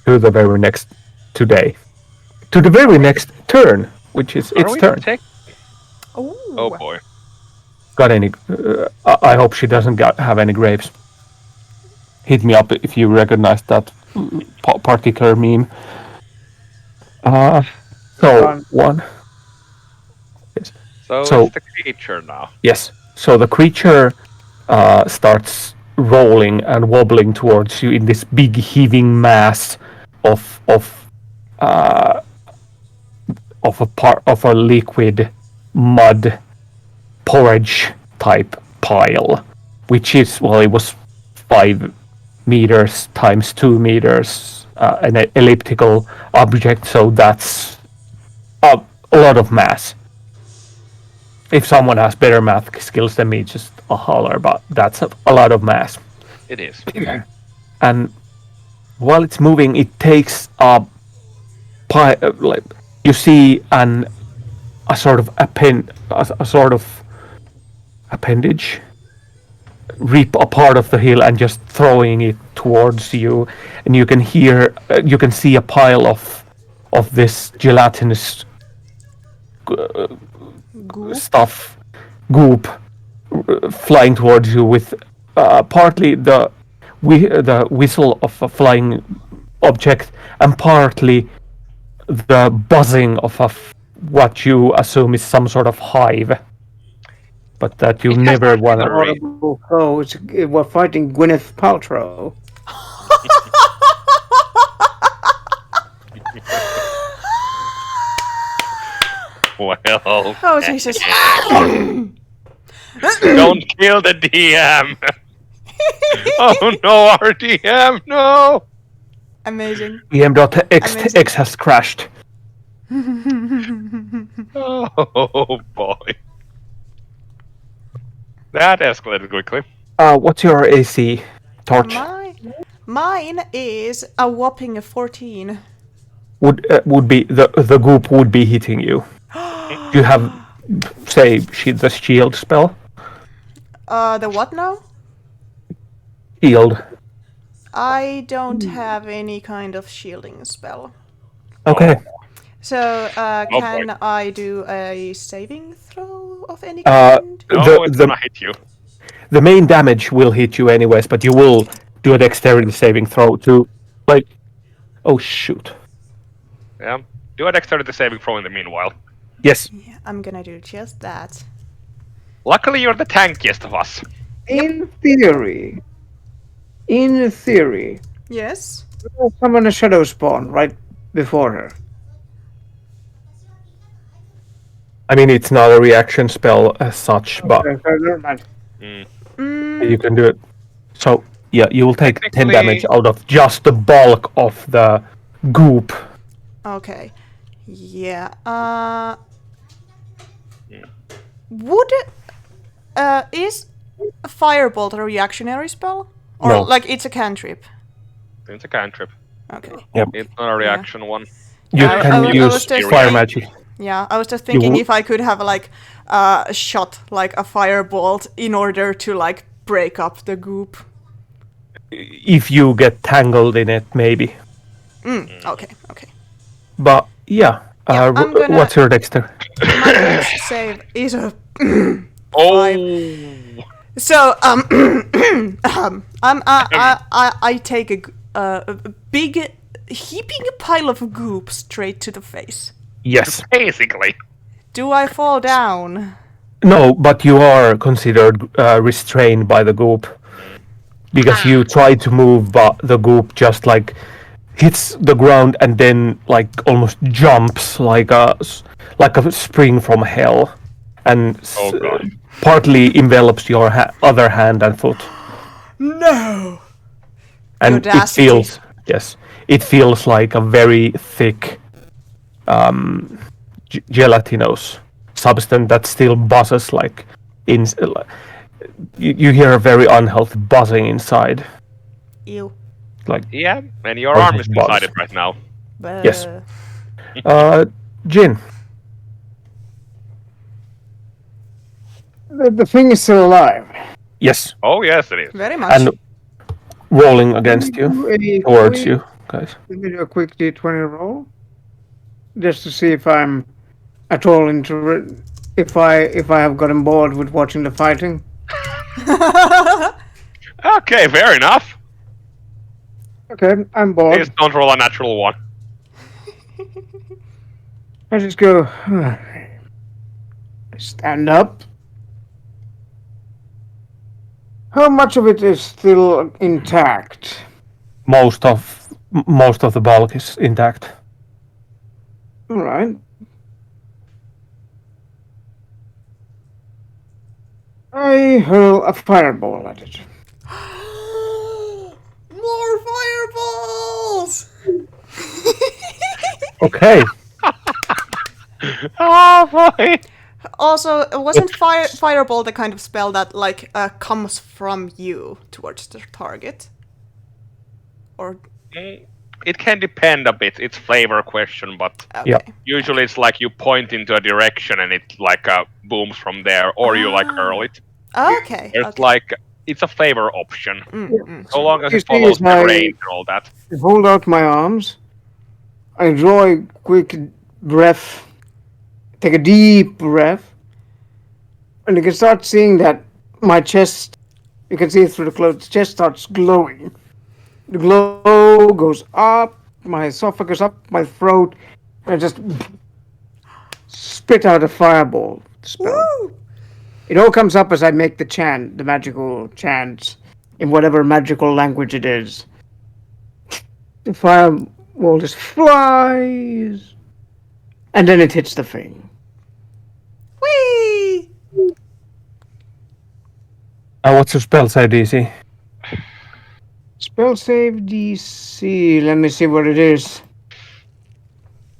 Speaker 3: To the very next turn, which is
Speaker 2: Are
Speaker 3: its
Speaker 2: we
Speaker 3: turn.
Speaker 1: Ooh.
Speaker 2: Oh boy.
Speaker 3: Got any? I hope she doesn't have any graves. Hit me up if you recognize that particular meme. So one. Yes.
Speaker 2: So it's the creature now.
Speaker 3: Yes. So the creature starts rolling and wobbling towards you in this big heaving mass of a liquid mud porridge type pile, which is, well, it was 5 meters times 2 meters, an elliptical object, so that's a lot of mass. If someone has better math skills than me, just a holler, but that's a lot of mass.
Speaker 2: It is.
Speaker 3: And while it's moving, it takes a like you see a sort of appendage rip a part of the hill and just throwing it towards you, and you can see a pile of this gelatinous
Speaker 1: Goop.
Speaker 3: stuff, goop, flying towards you with partly the whistle of a flying object and partly the buzzing of what you assume is some sort of hive, but that you
Speaker 2: It has
Speaker 3: never
Speaker 2: no
Speaker 3: want to.
Speaker 2: scenery.
Speaker 4: Horrible. Oh, we're fighting Gwyneth Paltrow.
Speaker 2: Well,
Speaker 1: Oh Jesus!
Speaker 2: don't kill the DM. Oh no, our DM, no.
Speaker 1: Amazing.
Speaker 3: EM.x has crashed.
Speaker 2: Oh boy. That escalated quickly.
Speaker 3: What's your AC, Torch?
Speaker 1: Mine is a whopping 14.
Speaker 3: Would be the goop would be hitting you. Do you have, say, the shield spell?
Speaker 1: The what now?
Speaker 3: Shield.
Speaker 1: I don't have any kind of shielding spell.
Speaker 3: Okay.
Speaker 1: So,
Speaker 2: boy.
Speaker 1: can I do a saving throw of any
Speaker 3: Uh,
Speaker 1: kind?
Speaker 2: No, it's gonna hit you.
Speaker 3: The main damage will hit you anyways, but you will do a dexterity saving throw to, like, oh shoot.
Speaker 2: Yeah. Do a dexterity saving throw in the meanwhile.
Speaker 3: Yes.
Speaker 1: Yeah, I'm gonna do just that.
Speaker 2: Luckily, you're the tankiest of us.
Speaker 4: In theory,
Speaker 1: Yes.
Speaker 4: we'll summon a shadow spawn right before her.
Speaker 3: I mean, it's not a reaction spell as such, but
Speaker 4: Okay, so never mind.
Speaker 3: you can do it. So, yeah, you will take 10
Speaker 2: Technically-
Speaker 3: damage out of just the bulk of the goop.
Speaker 1: Okay. Yeah. Would is a firebolt a reactionary spell, or
Speaker 3: No.
Speaker 1: like it's a cantrip?
Speaker 2: It's a cantrip.
Speaker 1: Okay.
Speaker 2: It's not a reaction one.
Speaker 3: You
Speaker 1: I
Speaker 3: can
Speaker 1: was
Speaker 3: use
Speaker 1: just
Speaker 3: fire
Speaker 1: thinking-
Speaker 3: magic.
Speaker 1: Yeah, I was just thinking
Speaker 3: would-
Speaker 1: if I could have like a shot, like a firebolt, in order to like break up the goop.
Speaker 3: If you get tangled in it, maybe.
Speaker 1: Okay. Okay.
Speaker 3: But, yeah.
Speaker 1: Yeah, I'm gonna-
Speaker 3: What's your dexter?
Speaker 1: My dex save is a
Speaker 2: Oh.
Speaker 1: so I take a big heaping pile of goop straight to the face.
Speaker 3: Yes.
Speaker 2: Basically.
Speaker 1: Do I fall down?
Speaker 3: No, but you are considered restrained by the goop. Because you try to move, but the goop just like hits the ground and then like almost jumps like a spring from hell, and
Speaker 2: Oh, God.
Speaker 3: partly envelops your other hand and foot.
Speaker 1: No.
Speaker 3: And
Speaker 1: Audacity.
Speaker 3: it feels like a very thick gelatinous substance that still buzzes like you hear a very unhealthy buzzing inside,
Speaker 1: Ew.
Speaker 3: like
Speaker 2: Yeah, and your
Speaker 3: Oh,
Speaker 2: arm is
Speaker 3: boss.
Speaker 2: inside it right now.
Speaker 3: Yes. Jin.
Speaker 4: The thing is still alive.
Speaker 3: Yes,
Speaker 2: Oh yes, it is.
Speaker 1: Very much.
Speaker 3: and rolling against you, towards you guys.
Speaker 4: Let me do a quick D20 roll, just to see if I'm at all if I have gotten bored with watching the fighting.
Speaker 2: Okay, fair enough.
Speaker 4: Okay, I'm bored.
Speaker 2: Please don't roll a natural one.
Speaker 4: I just go. Stand up. How much of it is still intact?
Speaker 3: Most of the bulk is intact.
Speaker 4: All right. I hurl a fireball at it.
Speaker 1: More fireballs!
Speaker 3: Okay.
Speaker 2: Oh boy.
Speaker 1: Also, wasn't fireball the kind of spell that like comes from you towards the target? Or
Speaker 2: It can depend a bit. It's flavor question, but
Speaker 1: okay.
Speaker 3: Yeah.
Speaker 2: usually it's like you point into a direction and it like booms from there, or you like hurl it.
Speaker 1: Okay.
Speaker 2: It's
Speaker 1: Okay.
Speaker 2: like it's a flavor option.
Speaker 1: Mm-mm.
Speaker 2: So long as
Speaker 4: You
Speaker 2: it
Speaker 4: see,
Speaker 2: follows
Speaker 4: is
Speaker 2: the
Speaker 4: my-
Speaker 2: range and all that.
Speaker 4: I hold out my arms. I draw a quick breath, take a deep breath, and you can start seeing that my chest, you can see it through the clothes, the chest starts glowing. The glow goes up, my esophagus up, my throat, and I just spit out a fireball spell.
Speaker 1: Woo!
Speaker 4: It all comes up as I make the chant, the magical chants, in whatever magical language it is. The fireball just flies, and then it hits the thing.
Speaker 1: Whee!
Speaker 3: What's your spell save DC?
Speaker 4: Spell save DC. Let me see what it is.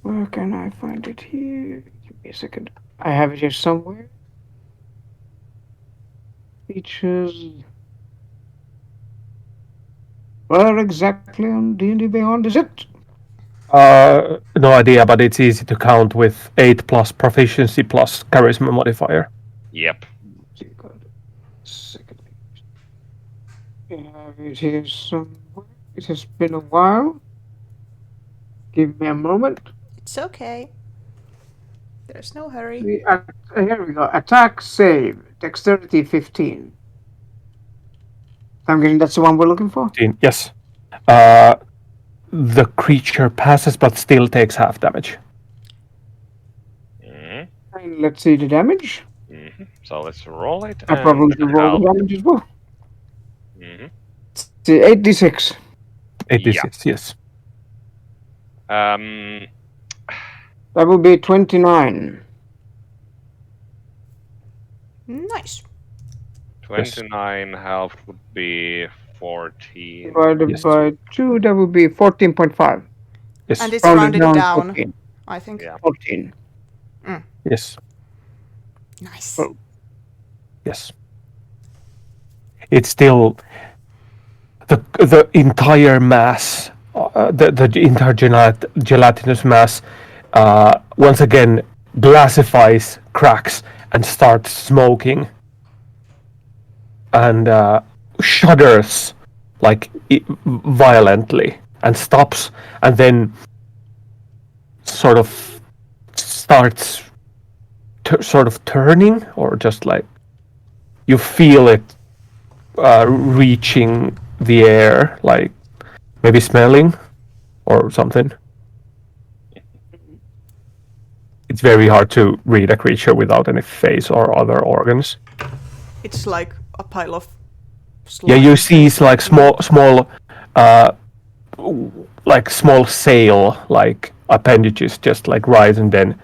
Speaker 4: Where can I find it here? Give me a second. I have it here somewhere. Features. Where exactly on D&D Beyond is it?
Speaker 3: No idea, but it's easy to count with 8 plus proficiency plus charisma modifier.
Speaker 2: Yep.
Speaker 4: Second. I have it here somewhere. It has been a while. Give me a moment.
Speaker 1: It's okay. There's no hurry.
Speaker 4: Here we go. Attack save. Dexterity 15. I'm guessing that's the one we're looking for?
Speaker 3: Yes. The creature passes but still takes half damage.
Speaker 2: Mm-hmm.
Speaker 4: And let's see the damage.
Speaker 2: Mm-hmm. So let's roll it.
Speaker 4: I probably should roll the damage as well.
Speaker 2: Mm-hmm.
Speaker 4: See, 8d6.
Speaker 3: 86, yes.
Speaker 4: That would be 29.
Speaker 1: Nice.
Speaker 2: 29 health would be 14.
Speaker 4: Divided
Speaker 3: Yes.
Speaker 4: by 2, that would be 14.5.
Speaker 3: Yes.
Speaker 1: And it's
Speaker 4: Rounded
Speaker 1: rounded down,
Speaker 4: 14.
Speaker 1: I think.
Speaker 2: Yeah.
Speaker 4: 14.
Speaker 3: Yes.
Speaker 1: Nice.
Speaker 4: Oh.
Speaker 3: Yes. It's still the entire mass, the entire gelatinous mass, once again glassifies, cracks, and starts smoking, and shudders like violently, and stops, and then sort of starts sort of turning, or just like you feel it reaching the air, like maybe smelling or something. It's very hard to read a creature without any face or other organs.
Speaker 1: It's like a pile of
Speaker 3: Yeah,
Speaker 1: slime.
Speaker 3: you see it's like small like small sail like appendages just like rise and then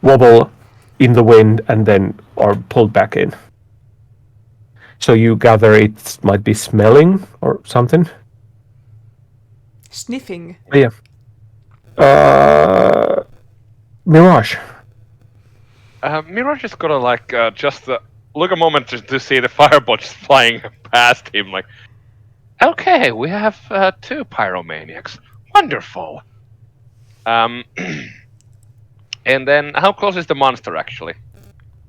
Speaker 3: wobble in the wind and then are pulled back in. So you gather it might be smelling or something.
Speaker 1: Sniffing.
Speaker 3: Yeah. Mirage.
Speaker 2: Mirage is gonna like just look a moment to see the fireball just flying past him. Like, okay, we have 2 pyromaniacs. Wonderful. And then, how close is the monster actually?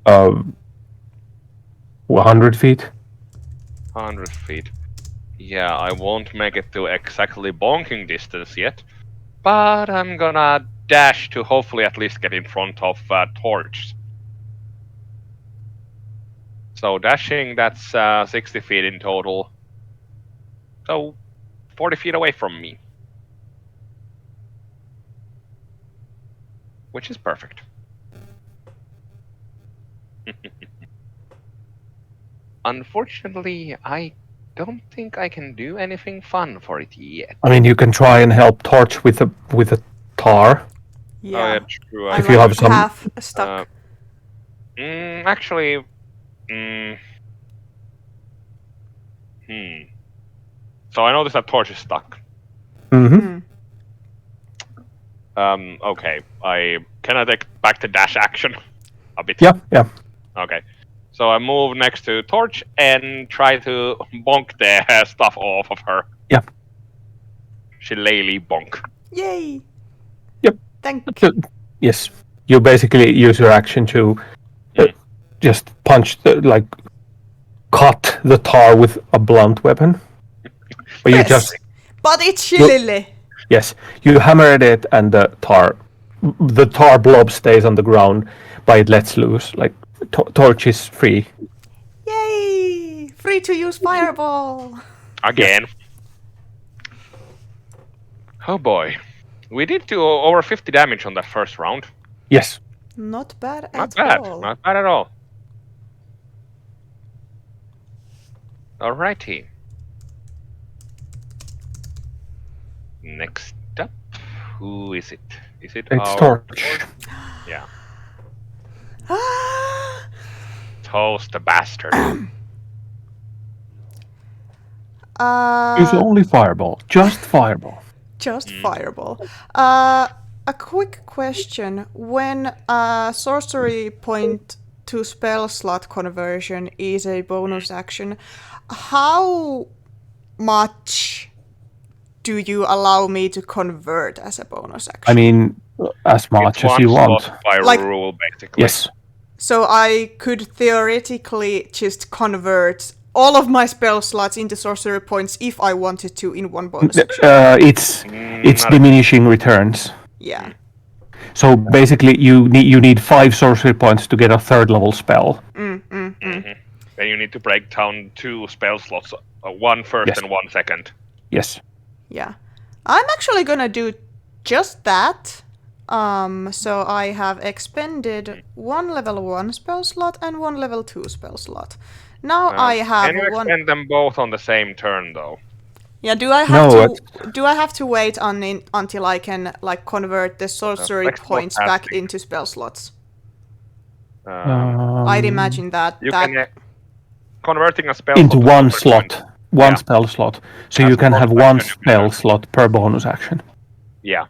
Speaker 3: 100 feet.
Speaker 2: 100 feet. Yeah, I won't make it to exactly bonking distance yet, but I'm gonna dash to hopefully at least get in front of Torch. So dashing, that's 60 feet in total. So 40 feet away from me. Which is perfect. Unfortunately, I don't think I can do anything fun for it yet.
Speaker 3: I mean, you can try and help Torch with a tar.
Speaker 1: Yeah.
Speaker 2: Oh, yeah, true.
Speaker 1: I'm
Speaker 3: If you
Speaker 1: like
Speaker 3: have some-
Speaker 1: half stuck.
Speaker 2: Actually, So I noticed that Torch is stuck.
Speaker 3: Mm-hmm.
Speaker 2: Okay. Can I take back the dash action a bit?
Speaker 3: Yeah, yeah.
Speaker 2: Okay. So I move next to Torch and try to bonk the stuff off of her.
Speaker 3: Yeah.
Speaker 2: Shillelagh bonk.
Speaker 1: Yay!
Speaker 3: Yep.
Speaker 1: Thank
Speaker 3: Yes. You basically use your action to just punch cut the tar with a blunt weapon. But you
Speaker 1: Yes.
Speaker 3: just
Speaker 1: But it's shillelagh.
Speaker 3: Yes, you hammered it, and the tar blob stays on the ground, but it lets loose. Like torch is free.
Speaker 1: Yay! Free to use fireball.
Speaker 2: Again. Oh boy. We did do over 50 damage on that first round.
Speaker 3: Yes.
Speaker 1: Not bad
Speaker 2: Not
Speaker 1: at
Speaker 2: bad.
Speaker 1: all.
Speaker 2: Not bad at all. Alrighty. Next up, who is it? Is it
Speaker 3: It's
Speaker 2: our
Speaker 3: torch.
Speaker 2: Yeah. Toast the bastard.
Speaker 3: Use only fireball. Just fireball.
Speaker 1: Just fireball. A quick question. When sorcery point to spell slot conversion is a bonus action, how much do you allow me to convert as a bonus action?
Speaker 3: I mean, as much
Speaker 2: It's
Speaker 3: as you
Speaker 2: one
Speaker 3: want.
Speaker 2: slot by
Speaker 1: Like-
Speaker 2: rule, basically.
Speaker 3: Yes.
Speaker 1: So I could theoretically just convert all of my spell slots into sorcery points if I wanted to in one bonus action.
Speaker 3: It's
Speaker 2: not-
Speaker 3: diminishing returns.
Speaker 1: Yeah.
Speaker 3: So basically, you need 5 sorcery points to get a 3rd level spell.
Speaker 2: Then you need to break down 2 spell slots, one first
Speaker 3: Yes.
Speaker 2: and one second.
Speaker 3: Yes.
Speaker 1: Yeah. I'm actually gonna do just that. So I have expended 1 level 1 spell slot and 1 level 2 spell slot. Now I have
Speaker 2: Can you
Speaker 1: one.
Speaker 2: expend them both on the same turn, though?
Speaker 1: Yeah. Do I have
Speaker 3: No,
Speaker 1: to wait until I can like convert the sorcery
Speaker 2: Let's go
Speaker 1: points back
Speaker 2: casting.
Speaker 1: into spell slots?
Speaker 2: Um,
Speaker 1: I'd imagine that.
Speaker 2: you
Speaker 1: that
Speaker 2: can converting a spell
Speaker 3: Into
Speaker 2: slot to
Speaker 3: one
Speaker 2: sorcery
Speaker 3: slot.
Speaker 2: point.
Speaker 3: One
Speaker 2: Yeah.
Speaker 3: spell slot. So
Speaker 2: As
Speaker 3: you
Speaker 2: a
Speaker 3: can have
Speaker 2: bonus
Speaker 3: one
Speaker 2: action, you can
Speaker 3: spell
Speaker 2: do-
Speaker 3: slot per bonus action.
Speaker 2: Yeah.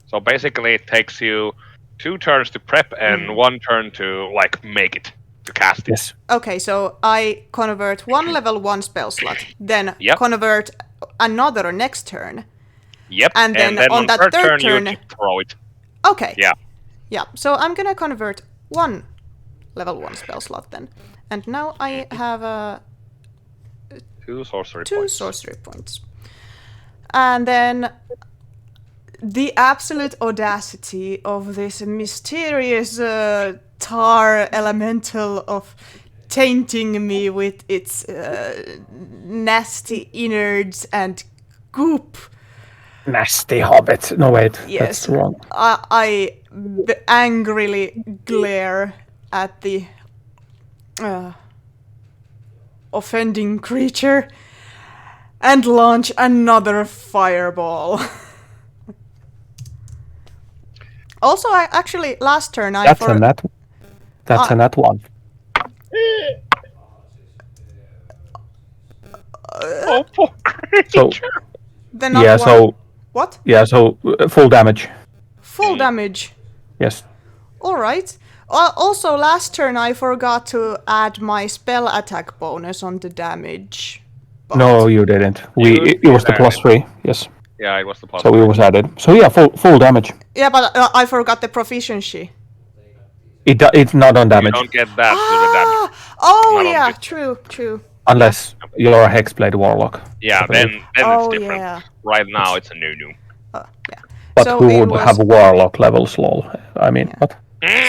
Speaker 2: So basically, it takes you 2 turns to prep and 1 turn to like make it to cast it.
Speaker 3: Yes.
Speaker 1: Okay, so I convert 1 level 1 spell slot, then
Speaker 2: Yep.
Speaker 1: convert another next turn.
Speaker 2: Yep.
Speaker 1: And then on that
Speaker 2: third
Speaker 1: third
Speaker 2: turn,
Speaker 1: turn-
Speaker 2: you throw it.
Speaker 1: Okay.
Speaker 2: Yeah.
Speaker 1: Yeah, so I'm gonna convert 1 level 1 spell slot then. And now I have
Speaker 2: 2 sorcery
Speaker 1: 2
Speaker 2: points.
Speaker 1: sorcery points. And then the absolute audacity of this mysterious tar elemental of tainting me with its nasty innards and goop.
Speaker 3: Nasty hobbit. No, wait.
Speaker 1: Yes.
Speaker 3: That's wrong.
Speaker 1: I angrily glare at the offending creature and launch another fireball. Also, I actually last turn I
Speaker 3: That's a nat. That's a nat 1.
Speaker 2: Oh, poor
Speaker 3: So
Speaker 2: creature.
Speaker 1: then not
Speaker 3: yeah.
Speaker 1: one.
Speaker 3: So
Speaker 1: What?
Speaker 3: yeah. So full damage.
Speaker 1: Full damage.
Speaker 3: Yes.
Speaker 1: All right. Also, last turn I forgot to add my spell attack bonus on the damage. But-
Speaker 3: No, you didn't. It was the
Speaker 2: did.
Speaker 3: +3. Yes.
Speaker 2: Yeah, it was the plus.
Speaker 3: So it was added. So yeah, full damage.
Speaker 1: Yeah, but I forgot the proficiency.
Speaker 3: It's not on
Speaker 2: You
Speaker 3: damage
Speaker 2: don't get that to the damage.
Speaker 1: Oh
Speaker 2: Not on
Speaker 1: yeah,
Speaker 2: this.
Speaker 1: true.
Speaker 3: unless you're a hexblade warlock.
Speaker 2: Yeah,
Speaker 3: I believe.
Speaker 2: then
Speaker 1: Oh,
Speaker 2: it's different.
Speaker 1: yeah.
Speaker 2: Right now, it's a new.
Speaker 1: Yeah.
Speaker 3: But
Speaker 1: So
Speaker 3: who
Speaker 1: it
Speaker 3: would
Speaker 1: was-
Speaker 3: have warlock levels? Lol. I mean, what?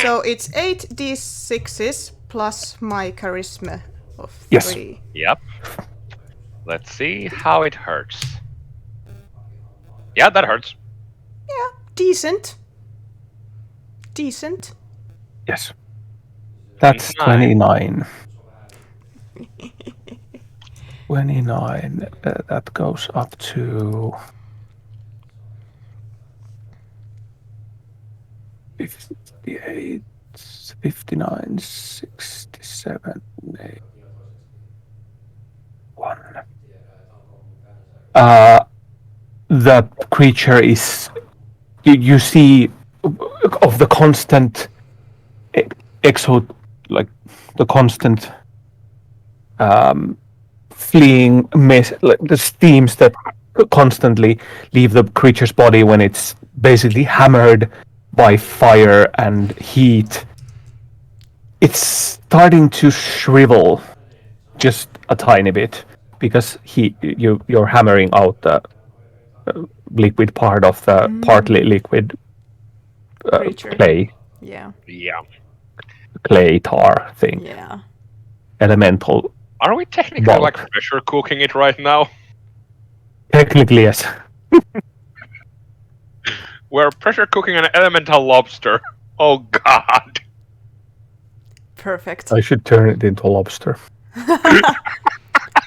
Speaker 1: So it's 8d6s plus my charisma of 3.
Speaker 3: Yes.
Speaker 2: Yep. Let's see how it hurts. Yeah, that hurts.
Speaker 1: Yeah, decent. Decent.
Speaker 3: Yes. That's
Speaker 2: 29.
Speaker 3: 29. That goes up to 58, 59, 67, 1. The creature is. You see of the constant like the constant fleeing mess, like the steams that constantly leave the creature's body when it's basically hammered by fire and heat. It's starting to shrivel just a tiny bit because you're hammering out the liquid part of the partly liquid
Speaker 1: Creature. Yeah.
Speaker 2: Yeah.
Speaker 3: clay tar thing.
Speaker 1: Yeah.
Speaker 3: Elemental.
Speaker 2: Are we technically
Speaker 3: Bulk.
Speaker 2: like pressure cooking it right now?
Speaker 3: Technically, yes.
Speaker 2: We're pressure cooking an elemental lobster. Oh god.
Speaker 1: Perfect.
Speaker 3: I should turn it into lobster.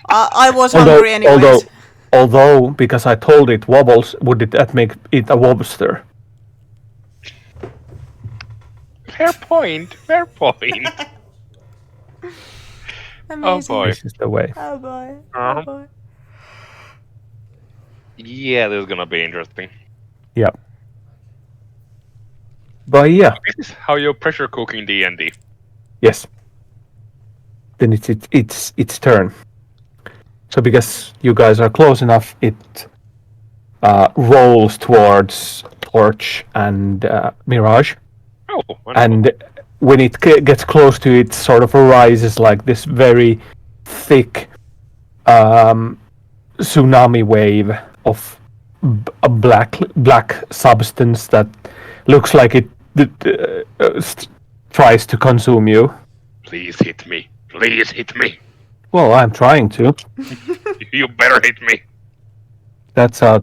Speaker 1: I was hungry anyways.
Speaker 3: Although, because I told it wobbles, would that make it a lobster?
Speaker 2: Fair point. Fair point.
Speaker 1: Amazing.
Speaker 2: Oh boy.
Speaker 3: This is the way.
Speaker 1: Oh boy.
Speaker 2: Uh-huh.
Speaker 1: Oh boy.
Speaker 2: Yeah, this is gonna be interesting.
Speaker 3: Yeah. But yeah,
Speaker 2: This is how you're pressure cooking D&D.
Speaker 3: yes. Then it's turn. So because you guys are close enough, it rolls towards Torch and Mirage.
Speaker 2: Oh, wonderful.
Speaker 3: And when it gets close to it, sort of arises like this very thick tsunami wave of a black substance that looks like it tries to consume you.
Speaker 2: Please hit me. Please hit me.
Speaker 3: Well, I'm trying to.
Speaker 2: You better hit me.
Speaker 3: That's a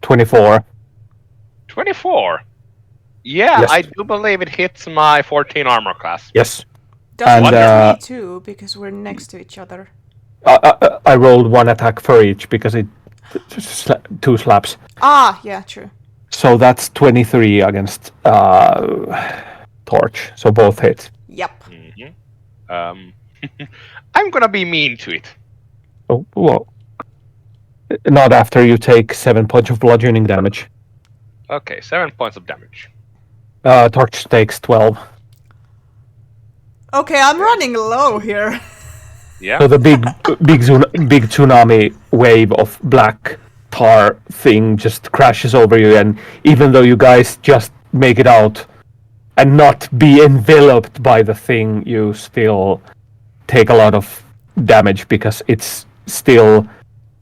Speaker 3: 24.
Speaker 2: 24. Yeah,
Speaker 3: Yes.
Speaker 2: I do believe it hits my 14 armor class.
Speaker 3: Yes.
Speaker 1: Does
Speaker 3: And,
Speaker 1: it hit me too? Because we're next to each other.
Speaker 3: I rolled one attack for each because it two slaps.
Speaker 1: Ah, yeah, true.
Speaker 3: So that's 23 against Torch. So both hit.
Speaker 1: Yep.
Speaker 2: I'm gonna be mean to it.
Speaker 3: Oh, well. Not after you take 7 points of bludgeoning damage.
Speaker 2: Okay, 7 points of damage.
Speaker 3: Torch takes 12.
Speaker 1: Okay, I'm running low here.
Speaker 2: Yeah.
Speaker 3: So the big tsunami wave of black tar thing just crashes over you, and even though you guys just make it out and not be enveloped by the thing, you still take a lot of damage because it's still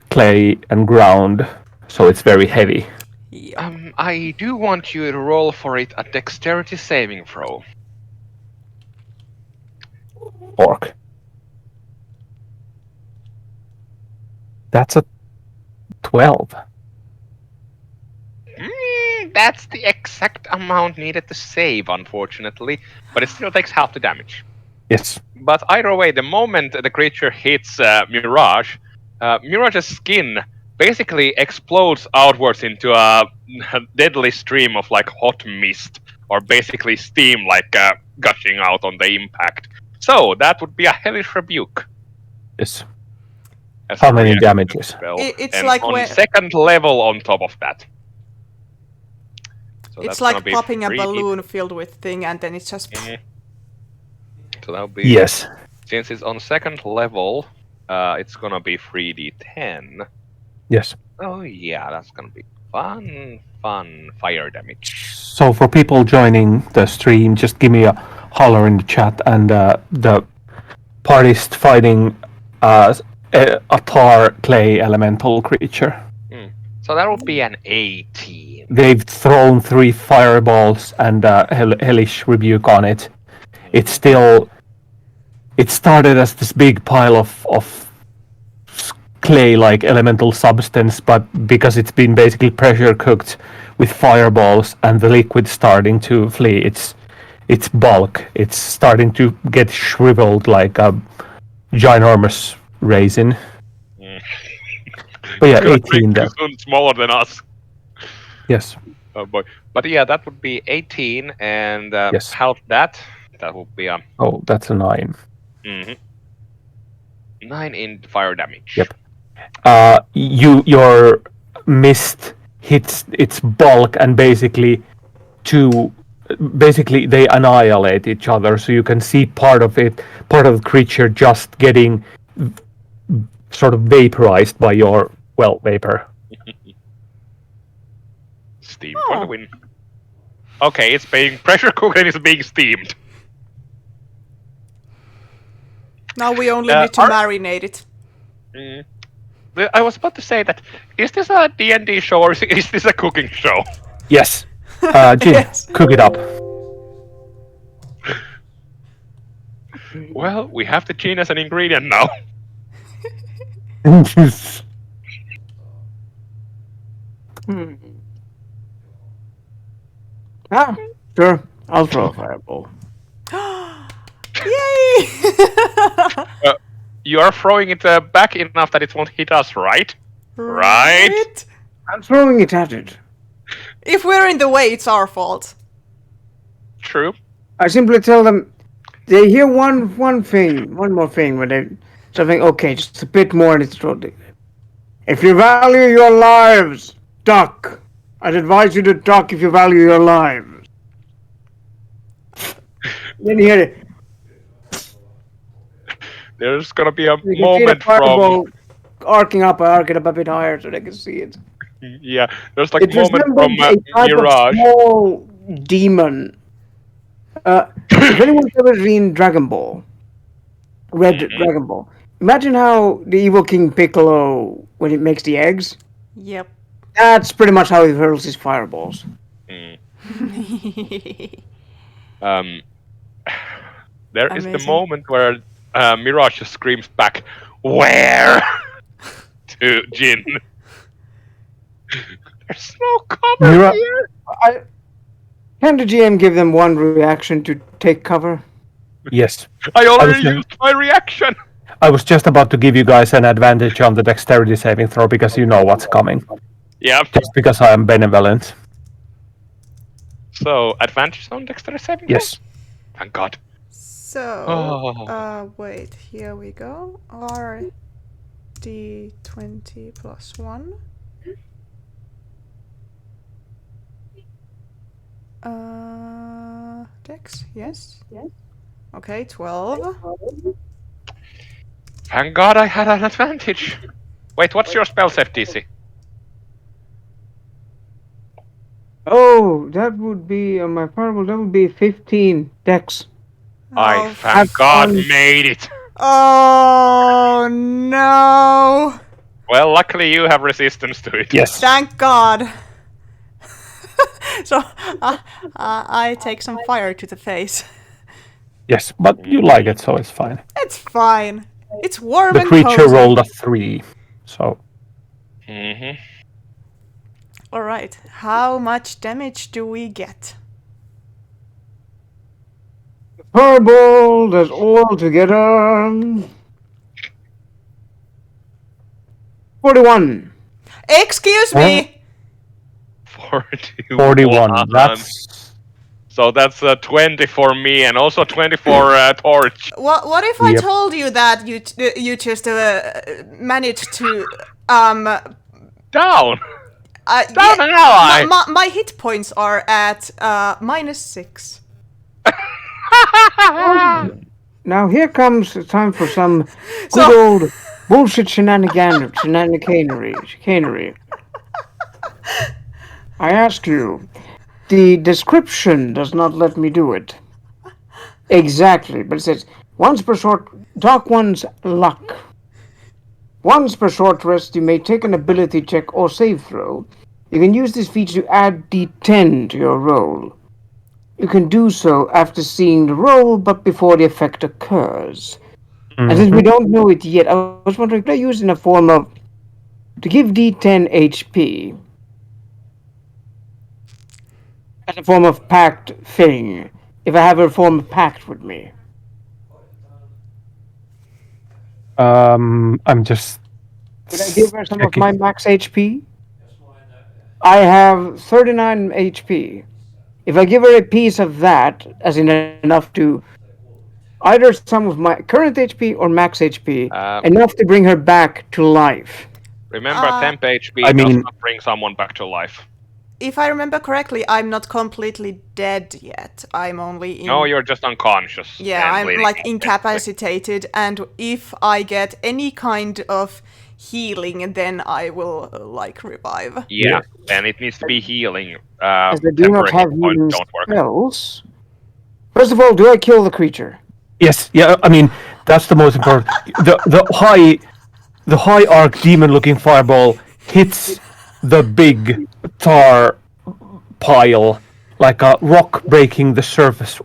Speaker 3: clay and ground, so it's very heavy.
Speaker 1: Yep.
Speaker 2: I do want you to roll for it a dexterity saving throw.
Speaker 3: Orc. That's a 12.
Speaker 2: That's the exact amount needed to save, unfortunately, but it still takes half the damage.
Speaker 3: Yes.
Speaker 2: But either way, the moment the creature hits Mirage, Mirage's skin basically explodes outwards into a deadly stream of like hot mist, or basically steam like gushing out on the impact. So that would be a hellish rebuke.
Speaker 3: Yes.
Speaker 2: as
Speaker 3: How
Speaker 2: a
Speaker 3: many
Speaker 2: reaction
Speaker 3: damages?
Speaker 2: spell,
Speaker 1: It's
Speaker 2: and
Speaker 1: like
Speaker 2: on
Speaker 1: when-
Speaker 2: second level on top of that. So
Speaker 1: It's
Speaker 2: that's
Speaker 1: like
Speaker 2: gonna be
Speaker 1: popping a
Speaker 2: 3d.
Speaker 1: balloon filled with thing, and then it's just.
Speaker 2: So that'll be
Speaker 3: Yes.
Speaker 2: Since it's on second level, it's gonna be 3d10.
Speaker 3: Yes.
Speaker 2: Oh yeah, that's gonna be fun fire damage.
Speaker 3: So for people joining the stream, just give me a holler in the chat, and the party's fighting a tar clay elemental creature.
Speaker 2: So that will be an 18.
Speaker 3: They've thrown 3 fireballs and hellish rebuke on it. It's still. It started as this big pile of clay-like elemental substance, but because it's been basically pressure cooked with fireballs and the liquid starting to flee, its bulk. It's starting to get shriveled like a ginormous raisin. But yeah, 18 then.
Speaker 2: Smaller than us.
Speaker 3: Yes.
Speaker 2: Oh boy. But yeah, that would be 18, and
Speaker 3: Yes.
Speaker 2: half that would be a
Speaker 3: Oh, that's a 9.
Speaker 2: 9 in fire damage.
Speaker 3: Yep. Your mist hits its bulk and basically they annihilate each other. So you can see part of the creature just getting sort of vaporized by your vapor.
Speaker 2: Steam for the win. Okay, it's being pressure cooked and it's being steamed.
Speaker 1: Now we only need to marinate it.
Speaker 2: I was about to say that. Is this a D&D show or is this a cooking show?
Speaker 3: Yes. Jin,
Speaker 1: Yes.
Speaker 3: cook it up.
Speaker 2: Well, we have the gin as an ingredient now.
Speaker 4: Hmm. Ah, sure. I'll throw a fireball.
Speaker 1: Yay!
Speaker 2: You are throwing it back enough that it won't hit us, right? Right.
Speaker 4: I'm throwing it at it.
Speaker 1: If we're in the way, it's our fault.
Speaker 2: True.
Speaker 4: I simply tell them they hear one more thing, where they something okay, just a bit more, and it's totally. If you value your lives, duck. I'd advise you to duck if you value your lives. Then you hear it.
Speaker 2: There's gonna be a
Speaker 4: You can see the
Speaker 2: moment from.
Speaker 4: fireball arcing up a bit higher so they can see it.
Speaker 2: Yeah, there's like
Speaker 4: It
Speaker 2: a moment from
Speaker 4: resembles a type
Speaker 2: Mirage.
Speaker 4: of small demon. If anyone's ever seen Dragon Ball, Red Dragon Ball, imagine how the evil King Piccolo, when it makes the eggs,
Speaker 1: Yep.
Speaker 4: that's pretty much how he hurls his fireballs.
Speaker 2: Mm. There is the
Speaker 1: Amazing.
Speaker 2: moment where Mirage just screams back, "Where?" to Jin. There's no cover
Speaker 3: Mira-
Speaker 2: here.
Speaker 4: Can the GM give them one reaction to take cover?
Speaker 3: Yes.
Speaker 2: I already
Speaker 3: I was-
Speaker 2: used my reaction.
Speaker 3: I was just about to give you guys an advantage on the dexterity saving throw because you know what's coming.
Speaker 2: Yep.
Speaker 3: Just because I am benevolent.
Speaker 2: So advantage on dexterity saving throw?
Speaker 3: Yes.
Speaker 2: Thank God.
Speaker 1: So,
Speaker 2: Oh.
Speaker 1: wait, here we go. RD20 plus 1. Dex, yes? Yes. Okay, 12.
Speaker 2: Thank God I had an advantage. Wait, what's your spell save DC?
Speaker 4: Oh, that would be on my fireball. That would be 15 dex.
Speaker 2: I
Speaker 1: Oh,
Speaker 2: thank God
Speaker 4: fun.
Speaker 2: made it.
Speaker 1: Oh no!
Speaker 2: Well, luckily you have resistance to it.
Speaker 3: Yes.
Speaker 1: Thank God. So I take some fire to the face.
Speaker 3: Yes, but you like it, so it's fine.
Speaker 1: It's fine. It's warm
Speaker 3: The
Speaker 1: and
Speaker 3: creature
Speaker 1: cozy.
Speaker 3: rolled a 3, so
Speaker 2: Mm-hmm.
Speaker 1: All right. How much damage do we get?
Speaker 4: Fireball, that's all together. 41.
Speaker 1: Excuse me.
Speaker 3: 41. That's
Speaker 2: So that's 20 for me and also 20 for Torch.
Speaker 1: What if I
Speaker 3: Yep.
Speaker 1: told you that you just managed to
Speaker 2: Down!
Speaker 1: yeah,
Speaker 2: Down an ally!
Speaker 1: my hit points are at -6.
Speaker 4: Now here comes the time for some
Speaker 1: So-
Speaker 4: good old bullshit chicanery. I ask you, the description does not let me do it. Exactly, but it says, once per short, Dark One's luck. Once per short rest, you may take an ability check or save throw. You can use this feature to add d10 to your roll. You can do so after seeing the roll, but before the effect occurs. And since we don't know it yet, I was wondering, could I use it in a form of to give d10 HP as a form of pact thing, if I have a form of pact with me?
Speaker 3: I'm just
Speaker 4: Could I give her some of
Speaker 3: checking.
Speaker 4: my max HP? I have 39 HP. If I give her a piece of that, as in enough to either some of my current HP or max HP, enough to bring her back to life.
Speaker 2: Remember, temp HP
Speaker 3: I
Speaker 2: does
Speaker 3: mean-
Speaker 2: not bring someone back to life.
Speaker 1: If I remember correctly, I'm not completely dead yet. I'm only in...
Speaker 2: No, you're just unconscious.
Speaker 1: Yeah,
Speaker 2: and
Speaker 1: I'm
Speaker 2: bleeding.
Speaker 1: like incapacitated, and if I get any kind of healing, then I will like revive.
Speaker 2: Yeah, and it needs to be healing.
Speaker 4: As they do not
Speaker 2: temporary
Speaker 4: have
Speaker 2: hit points
Speaker 4: healing
Speaker 2: don't work.
Speaker 4: spells. First of all, do I kill the creature?
Speaker 3: Yes, yeah, I mean, that's the most important. The high the high arc demon-looking fireball hits the big tar pile like a rock breaking the surface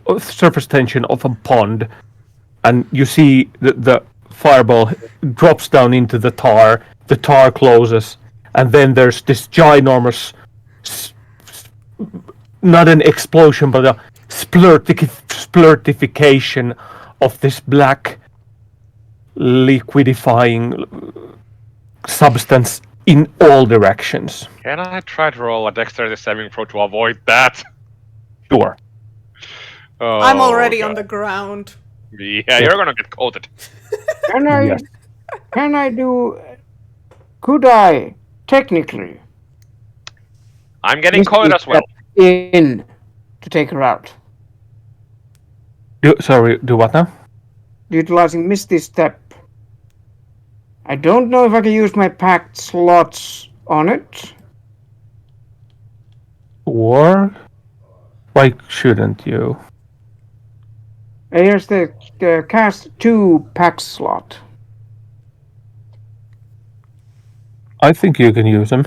Speaker 3: tension of a pond, and you see the fireball drops down into the tar closes, and then there's this ginormous not an explosion but a splurtification of this black liquidifying substance in all directions.
Speaker 2: Can I try to roll a dexterity saving throw to avoid that?
Speaker 3: Sure.
Speaker 2: Oh,
Speaker 1: I'm already
Speaker 2: God.
Speaker 1: on the ground.
Speaker 2: Yeah, you're gonna get coated.
Speaker 4: Can I?
Speaker 3: Yes.
Speaker 4: Can I do? Could I technically
Speaker 2: I'm getting coated as well.
Speaker 4: in to take her out,
Speaker 3: Do what now?
Speaker 4: utilizing Misty Step? I don't know if I can use my packed slots on it.
Speaker 3: Or why shouldn't you?
Speaker 4: Here's the cast 2 pack slot.
Speaker 3: I think you can use them.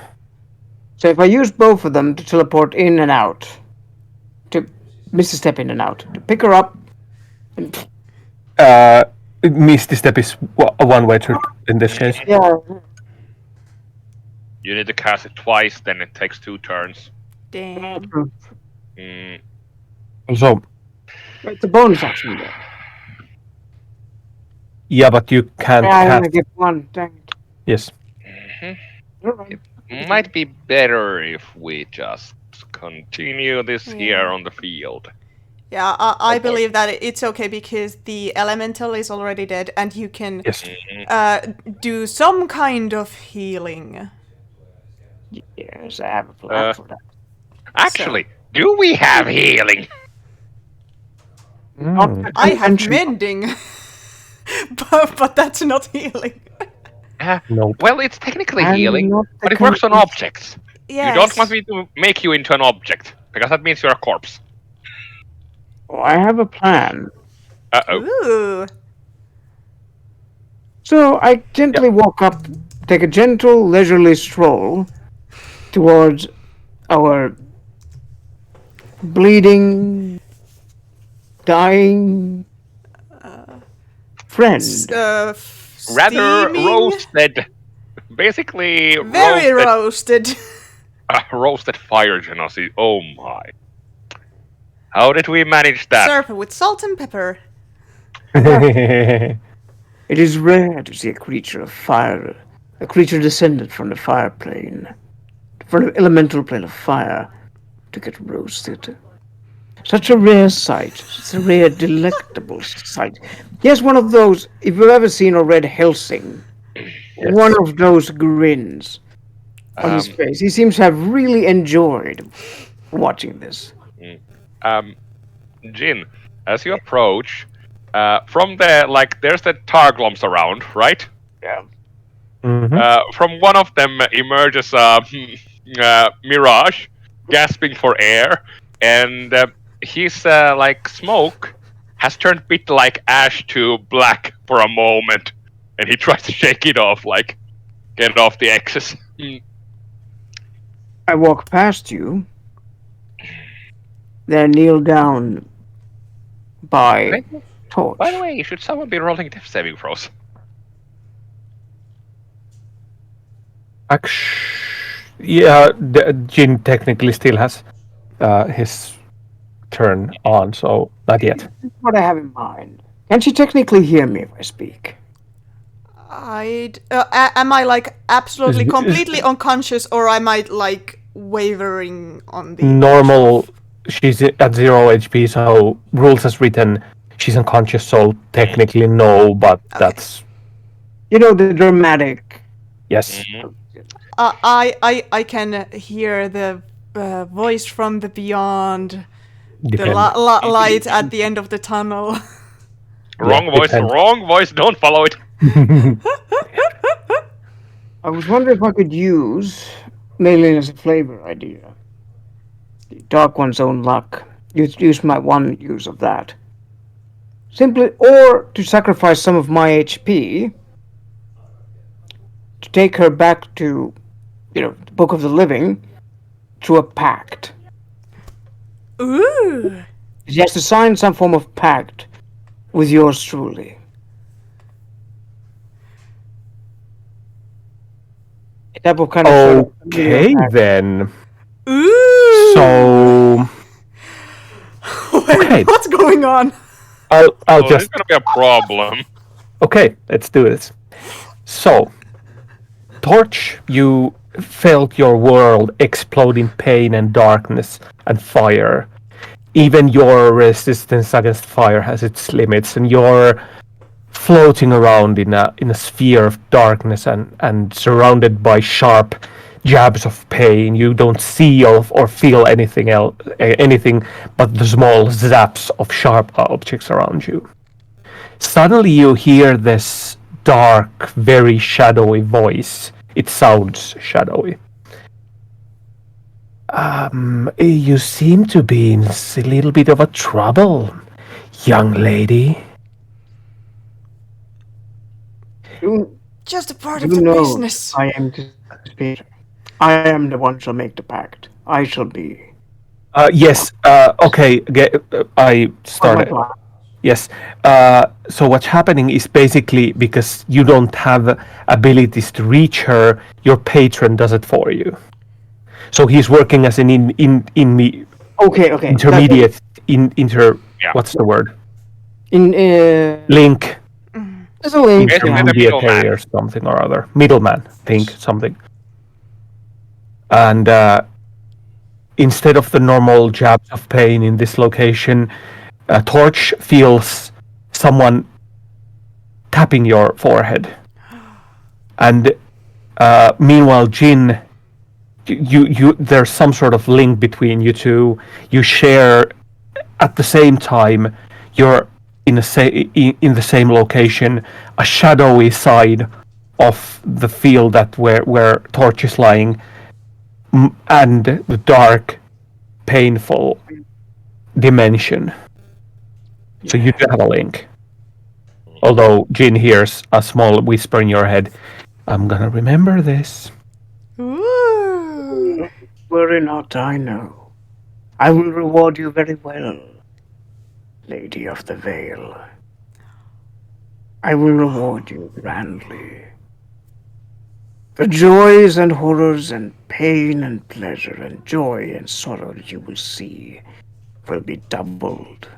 Speaker 4: So if I use both of them to teleport in and out, to Misty Step in and out, to pick her up, and
Speaker 3: Misty Step is a one-way trip in this case.
Speaker 4: yeah,
Speaker 2: You need to cast it twice, then it takes 2 turns.
Speaker 1: Damn.
Speaker 2: Mm,
Speaker 3: So,
Speaker 4: it's a bonus action there.
Speaker 3: yeah, but you can't
Speaker 4: Yeah, I'm
Speaker 3: cast.
Speaker 4: gonna get one. Dang it.
Speaker 3: Yes.
Speaker 4: Alright.
Speaker 2: might be better if we just continue this here on the field.
Speaker 1: Yeah, I
Speaker 2: boy.
Speaker 1: believe that it's okay because the elemental is already dead and you can
Speaker 3: Yes.
Speaker 1: do some kind of healing.
Speaker 4: Yes, I have a plan for that.
Speaker 2: Actually, do we have healing?
Speaker 3: Mm.
Speaker 1: I have
Speaker 4: Mention-
Speaker 1: mending, but that's not healing.
Speaker 3: Nope.
Speaker 2: Well, it's technically
Speaker 4: I'm
Speaker 2: healing,
Speaker 4: not the
Speaker 2: but it works on
Speaker 4: complete-
Speaker 2: objects.
Speaker 1: Yes.
Speaker 2: You don't want me to make you into an object, because that means you're a corpse.
Speaker 4: Oh, I have a plan.
Speaker 2: Uh-oh.
Speaker 1: Ooh.
Speaker 4: So I gently walk up, take a gentle, leisurely stroll towards our bleeding, dying friend.
Speaker 2: Rather
Speaker 1: Steaming,
Speaker 2: roasted. Basically,
Speaker 1: very roasted.
Speaker 2: roasted fire genocide. Oh my. How did we manage that?
Speaker 1: Serve with salt and pepper.
Speaker 4: It is rare to see a creature of fire, a creature descended from the fire plane, from the elemental plane of fire, to get roasted. Such a rare sight. It's a rare, delectable sight. Yes, one of those, if you've ever seen or read Helsing, one of those grins on his face. He seems to have really enjoyed watching this.
Speaker 2: Jin, as you approach, from the, like, there's the tar glomps around, right?
Speaker 4: Yeah.
Speaker 2: From one of them emerges Mirage, gasping for air, and his, like, smoke has turned bit like ash to black for a moment, and he tries to shake it off, like, get it off the excess.
Speaker 4: I walk past you, then kneel down by torch.
Speaker 2: By the way, should someone be rolling death saving throws?
Speaker 3: Yeah, Jin technically still has his turn on, so not yet.
Speaker 4: This is what I have in mind. Can she technically hear me if I speak?
Speaker 1: Am I like absolutely completely unconscious, or am I like wavering on the
Speaker 3: Normal, she's at 0 HP, so rules as written, she's unconscious, so technically no, but that's...
Speaker 4: You know, the dramatic.
Speaker 3: Yes.
Speaker 1: I can hear the voice from the beyond, the
Speaker 3: Depend.
Speaker 1: light at the end of the tunnel.
Speaker 2: Wrong voice,
Speaker 3: depends.
Speaker 2: wrong voice, don't follow it.
Speaker 4: I was wondering if I could use mailing as a flavor idea. The Dark One's Own Luck. Use my one use of that. Simply, or to sacrifice some of my HP to take her back to, the Book of the Living through a pact.
Speaker 1: Ooh.
Speaker 4: She has to sign some form of pact with yours truly. That will kind of sort of
Speaker 3: Okay, then.
Speaker 1: Ooh.
Speaker 3: So
Speaker 1: Wait,
Speaker 3: okay.
Speaker 1: what's going on?
Speaker 3: I'll
Speaker 2: Oh,
Speaker 3: just
Speaker 2: it's gonna be a problem.
Speaker 3: okay. Let's do this. So, Torch, you felt your world explode in pain and darkness and fire. Even your resistance against fire has its limits, and you're floating around in a sphere of darkness and surrounded by sharp jabs of pain. You don't see or feel anything else, anything but the small zaps of sharp objects around you. Suddenly you hear this dark, very shadowy voice. It sounds shadowy. You seem to be in a little bit of a trouble, young lady.
Speaker 4: You,
Speaker 1: Just a part
Speaker 4: you
Speaker 1: of the
Speaker 4: know
Speaker 1: business.
Speaker 4: I am the spirit. I am the one shall make the pact. I shall be.
Speaker 3: Yes. Okay. I started.
Speaker 4: plan.
Speaker 3: Yes. So what's happening is basically because you don't have abilities to reach her, your patron does it for you. So he's working as an
Speaker 4: Okay.
Speaker 3: intermediate
Speaker 2: Yeah.
Speaker 3: what's the word?
Speaker 4: In
Speaker 3: Link.
Speaker 4: there's a link.
Speaker 2: Basically
Speaker 4: Yeah.
Speaker 2: the
Speaker 3: Intermediary
Speaker 2: middleman.
Speaker 3: or something or other. Middleman, think something. And instead of the normal jabs of pain in this location, Torch feels someone tapping your forehead. And meanwhile, Jin, you there's some sort of link between you two. You share at the same time. You're in the same location, a shadowy side of the field where Torch is lying, and the dark, painful dimension. So you do have a link. Although Jin hears a small whisper in your head, I'm gonna remember this.
Speaker 1: Ooh.
Speaker 4: Worry not, I know. I will reward you very well, Lady of the Veil. I will reward you grandly. The joys and horrors and pain and pleasure and joy and sorrow that you will see will be doubled.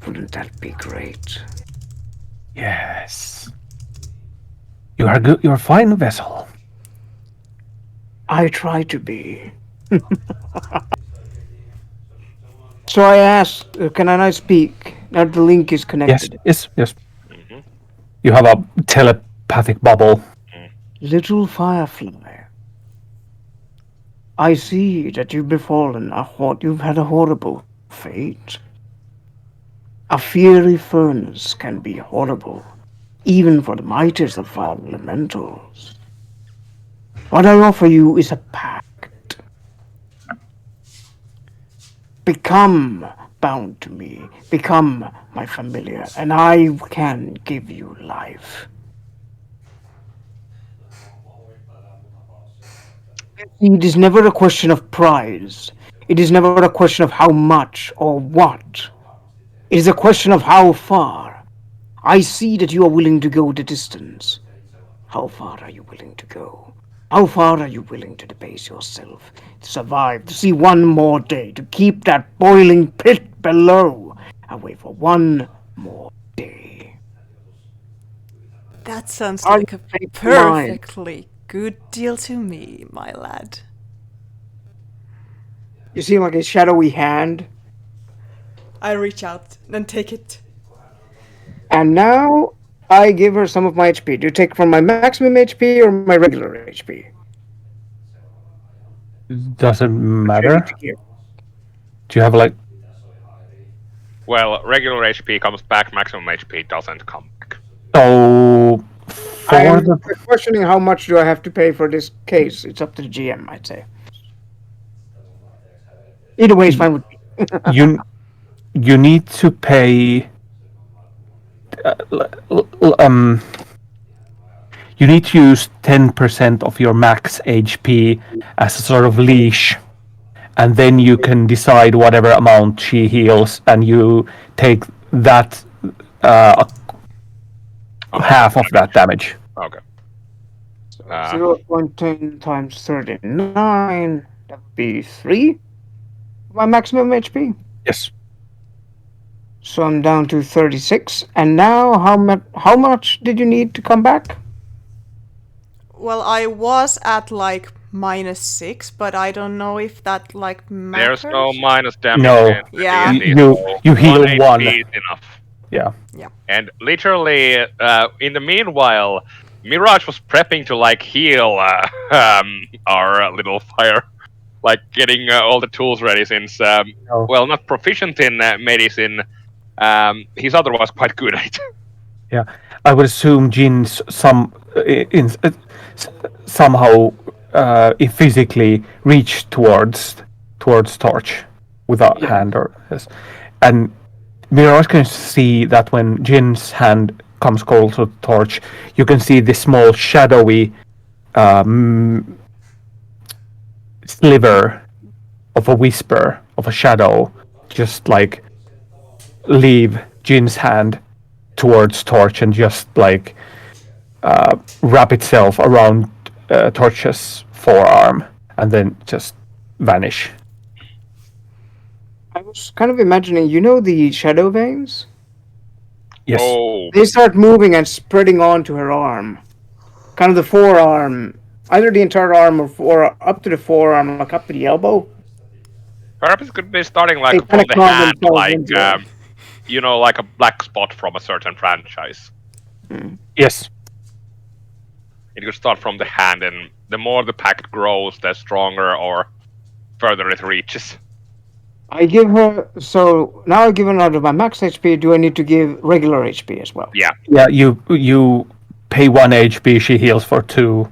Speaker 4: Wouldn't that be great?
Speaker 3: Yes. You are good. You're a fine vessel.
Speaker 4: I try to be. So I asked, can I speak? Now the link is
Speaker 3: Yes,
Speaker 4: connected.
Speaker 3: yes.
Speaker 2: Mhm.
Speaker 3: You have a telepathic bubble.
Speaker 4: Little Firefly, I see that you've befallen you've had a horrible fate. A fiery furnace can be horrible, even for the mightiest of fire elementals. What I offer you is a pact. Become bound to me, become my familiar, and I can give you life. It is never a question of prize. It is never a question of how much or what. It is a question of how far. I see that you are willing to go the distance. How far are you willing to go? How far are you willing to debase yourself, to survive, to see one more day, to keep that boiling pit below, away for one more day?
Speaker 1: That sounds
Speaker 4: Are
Speaker 1: like a
Speaker 4: you mine?
Speaker 1: perfectly good deal to me, my lad.
Speaker 4: You see like a shadowy hand?
Speaker 1: I reach out and take it.
Speaker 4: And now I give her some of my HP. Do you take from my maximum HP or my regular HP?
Speaker 3: Doesn't matter.
Speaker 4: Ready to hear.
Speaker 3: Do you have like
Speaker 2: Well, regular HP comes back, maximum HP doesn't come back.
Speaker 3: so for
Speaker 4: I'm
Speaker 3: the
Speaker 4: questioning how much do I have to pay for this case. It's up to the GM, I'd say. Either way, it's fine with me.
Speaker 3: you need to pay you need to use 10% of your max HP as a sort of leash, and then you can decide whatever amount she heals, and you take that half of that damage.
Speaker 2: Okay.
Speaker 4: 0.10 times 39, that would be 3. My maximum HP.
Speaker 3: Yes.
Speaker 4: So I'm down to 36. And now, how much did you need to come back?
Speaker 1: Well, I was at like -6, but I don't know if that like matters.
Speaker 2: There's no minus damage.
Speaker 3: No.
Speaker 2: in the
Speaker 1: Yeah.
Speaker 2: D&D,
Speaker 3: You
Speaker 2: so
Speaker 3: heal
Speaker 2: 1
Speaker 3: one.
Speaker 2: HP is enough.
Speaker 3: Yeah.
Speaker 2: And literally, in the meanwhile, Mirage was prepping to like heal our little fire, like getting all the tools ready. Since well, not proficient in medicine, he's otherwise quite good at it.
Speaker 3: Yeah, I would assume Jin's somehow physically reach towards Torch with a hand, or yes, and Mirage can see that when Jin's hand comes close to Torch, you can see this small shadowy sliver of a whisper of a shadow just like leave Jin's hand towards Torch and just like wrap itself around Torch's forearm and then just vanish.
Speaker 4: I was kind of imagining, the shadow veins?
Speaker 3: Yes.
Speaker 2: Oh,
Speaker 4: They start moving and spreading onto her arm. Kind of the forearm. Either the entire arm or up to the forearm, like up to the elbow.
Speaker 2: perhaps it could be starting like
Speaker 4: They
Speaker 2: from
Speaker 4: kinda
Speaker 2: the
Speaker 4: carve
Speaker 2: hand,
Speaker 4: themselves
Speaker 2: like
Speaker 4: into it.
Speaker 2: like a black spot from a certain franchise.
Speaker 3: Yes.
Speaker 2: It could start from the hand, and the more the pact grows, the stronger or further it reaches.
Speaker 4: I give her... So, now I've given out of my max HP, do I need to give regular HP as well?
Speaker 2: Yeah.
Speaker 3: Yeah, you pay 1 HP, she heals for 2,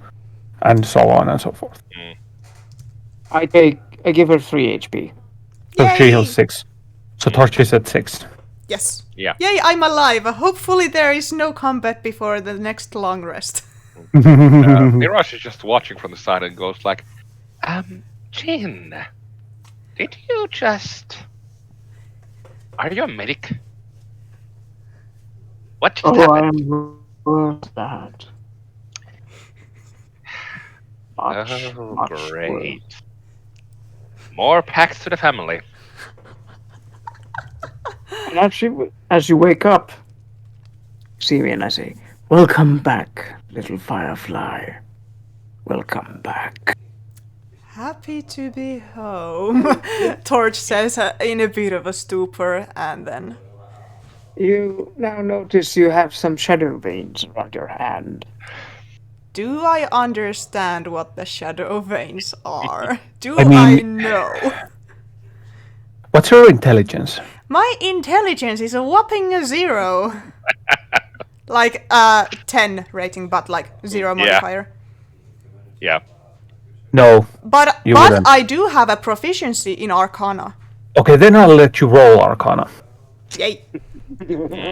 Speaker 3: and so on and so forth.
Speaker 4: I give her 3 HP.
Speaker 3: So she
Speaker 1: Yay!
Speaker 3: heals 6. So Torch is at 6.
Speaker 1: Yes.
Speaker 2: Yeah.
Speaker 1: Yay, I'm alive. Hopefully there is no combat before the next long rest.
Speaker 2: Mirage is just watching from the side and goes like, Jin, did you just... Are you a medic? What just
Speaker 4: Oh, I
Speaker 2: happened?
Speaker 4: am worth that. Much,
Speaker 2: Oh,
Speaker 4: much
Speaker 2: great. More packs to the family.
Speaker 4: And as you wake up, see me and I say, "Welcome back, little firefly. Welcome back."
Speaker 1: Happy to be home, Torch says in a bit of a stupor, and then...
Speaker 4: You now notice you have some shadow veins around your hand.
Speaker 1: Do I understand what the shadow veins are? Do
Speaker 3: I
Speaker 1: I
Speaker 3: mean-
Speaker 1: know?
Speaker 3: What's your intelligence?
Speaker 1: My intelligence is a whopping 0. Like 10 rating, but like 0 modifier.
Speaker 2: Yeah.
Speaker 3: No.
Speaker 1: But
Speaker 3: You wouldn't.
Speaker 1: I do have a proficiency in Arcana.
Speaker 3: Okay, then I'll let you roll Arcana.
Speaker 1: Yay.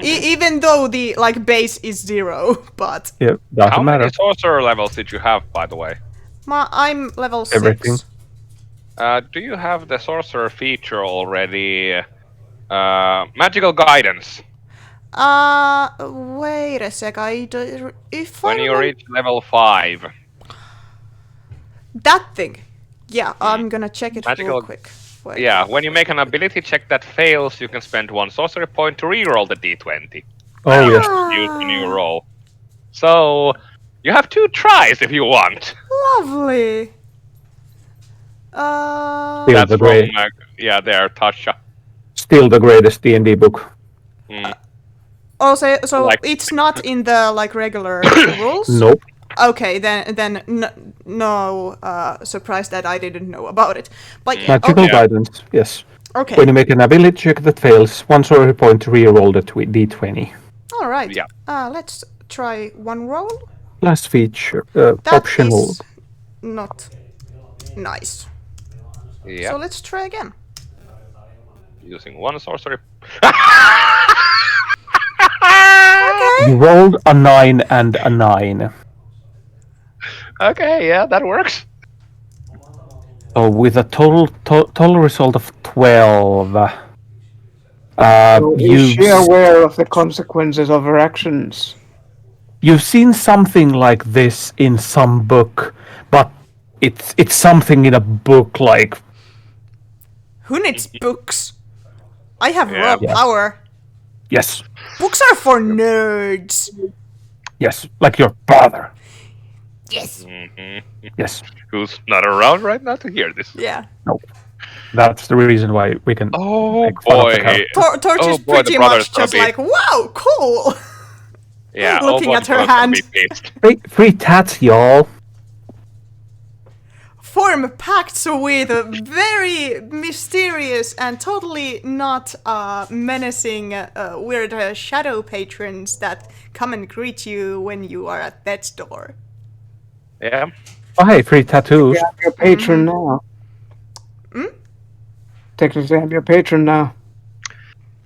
Speaker 1: Even though the like base is 0, but
Speaker 3: Yeah, doesn't
Speaker 2: How
Speaker 3: matter.
Speaker 2: many sorcerer levels did you have, by the way?
Speaker 1: I'm level 6.
Speaker 3: Everything.
Speaker 2: Do you have the sorcerer feature already? Magical guidance.
Speaker 1: Wait a sec. If
Speaker 2: When
Speaker 1: I
Speaker 2: you
Speaker 1: remem-
Speaker 2: reach level 5.
Speaker 1: that thing. Yeah, I'm gonna check it
Speaker 2: Magical-
Speaker 1: real quick. Wait.
Speaker 2: Yeah, when you make an ability check that fails, you can spend 1 sorcery point to reroll the d20.
Speaker 3: Oh, yes.
Speaker 2: Use the new roll. So, you have 2 tries if you want.
Speaker 1: Lovely.
Speaker 3: Yeah.
Speaker 2: That's
Speaker 3: the
Speaker 2: from,
Speaker 3: great-
Speaker 2: there, Tasha.
Speaker 3: Still the greatest D&D book.
Speaker 1: Also, so
Speaker 2: Like-
Speaker 1: it's not in the like regular rules.
Speaker 3: Nope.
Speaker 1: Okay, then no surprise that I didn't know about it. But yeah,
Speaker 3: Magical
Speaker 1: okay.
Speaker 3: guidance, yes.
Speaker 1: Okay.
Speaker 3: When you make an ability check that fails, 1 sorcery point to reroll the D20.
Speaker 1: All right.
Speaker 2: Yeah.
Speaker 1: Let's try one roll.
Speaker 3: Last feature,
Speaker 1: That
Speaker 3: optional.
Speaker 1: is not nice.
Speaker 2: Yeah,
Speaker 1: So let's try again.
Speaker 2: using 1 sorcery.
Speaker 1: Okay.
Speaker 3: You rolled a 9 and a 9.
Speaker 2: Okay, yeah, that works.
Speaker 3: So with a total result of 12,
Speaker 4: So is she aware of the consequences of her actions?
Speaker 3: you've seen something like this in some book, but it's something in a book like
Speaker 1: Who needs books? I have
Speaker 2: Yeah.
Speaker 1: raw
Speaker 3: Yeah.
Speaker 1: power.
Speaker 3: yes,
Speaker 1: Books are for nerds.
Speaker 3: yes, like your father.
Speaker 1: Yes.
Speaker 2: Mhm.
Speaker 3: Yes,
Speaker 2: Who's not around right now to hear this?
Speaker 1: Yeah.
Speaker 3: no, that's the reason why we can
Speaker 2: Oh
Speaker 3: make fun of the
Speaker 2: boy.
Speaker 3: character.
Speaker 1: Torch
Speaker 2: Oh
Speaker 1: is
Speaker 2: boy, the
Speaker 1: pretty
Speaker 2: brother's
Speaker 1: much
Speaker 2: gonna
Speaker 1: just
Speaker 2: be.
Speaker 1: like, wow, cool.
Speaker 2: Yeah,
Speaker 1: looking
Speaker 2: oh boy,
Speaker 1: at
Speaker 2: the
Speaker 1: her
Speaker 2: brother's gonna
Speaker 1: hand.
Speaker 2: be pissed.
Speaker 3: Free tats, y'all.
Speaker 1: Form pacts with very mysterious and totally not menacing weird shadow patrons that come and greet you when you are at death's door.
Speaker 2: Yeah.
Speaker 3: Oh hey, free tattoos.
Speaker 4: I'm your patron now. Technically, I'm your patron now.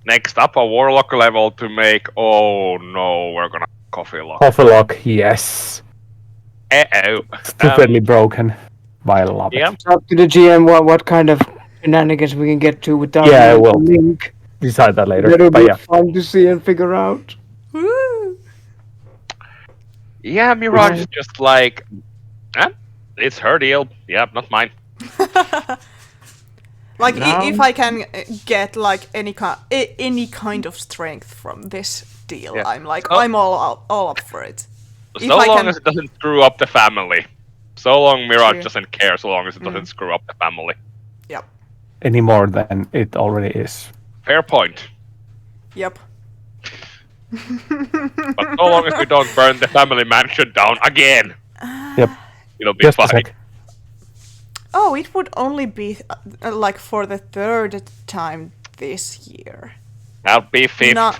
Speaker 2: Next up, a warlock level to make. Oh no, we're gonna coffee lock.
Speaker 3: Coffee lock, yes.
Speaker 2: Uh-oh.
Speaker 3: Stupidly broken. But I love
Speaker 2: Yeah.
Speaker 3: it.
Speaker 4: It's up to the GM what kind of shenanigans we can get to without
Speaker 3: Yeah,
Speaker 4: using
Speaker 3: we'll
Speaker 4: the link.
Speaker 3: decide that later.
Speaker 4: That'll
Speaker 3: But
Speaker 4: be
Speaker 3: yeah,
Speaker 4: fun to see and figure out.
Speaker 1: Woo!
Speaker 2: Yeah, Mirage is just like, it's her deal. Yeah, not mine.
Speaker 1: Like
Speaker 4: Now-
Speaker 1: if I can get like any kind of strength from this deal,
Speaker 2: Yeah.
Speaker 1: I'm like
Speaker 2: So-
Speaker 1: I'm all up for it. If
Speaker 2: So
Speaker 1: I
Speaker 2: long
Speaker 1: can-
Speaker 2: as it doesn't screw up the family. So long Mirage
Speaker 1: True.
Speaker 2: doesn't care, so long as it doesn't screw up the family.
Speaker 1: Yep.
Speaker 3: any more than it already is.
Speaker 2: Fair point.
Speaker 1: Yep.
Speaker 2: But so long as we don't burn the family mansion down again,
Speaker 3: Yep.
Speaker 2: it'll be
Speaker 3: Just a
Speaker 2: fine.
Speaker 3: sec.
Speaker 1: Oh, it would only be like for the third time this year.
Speaker 2: That'll be fifth.
Speaker 1: Not.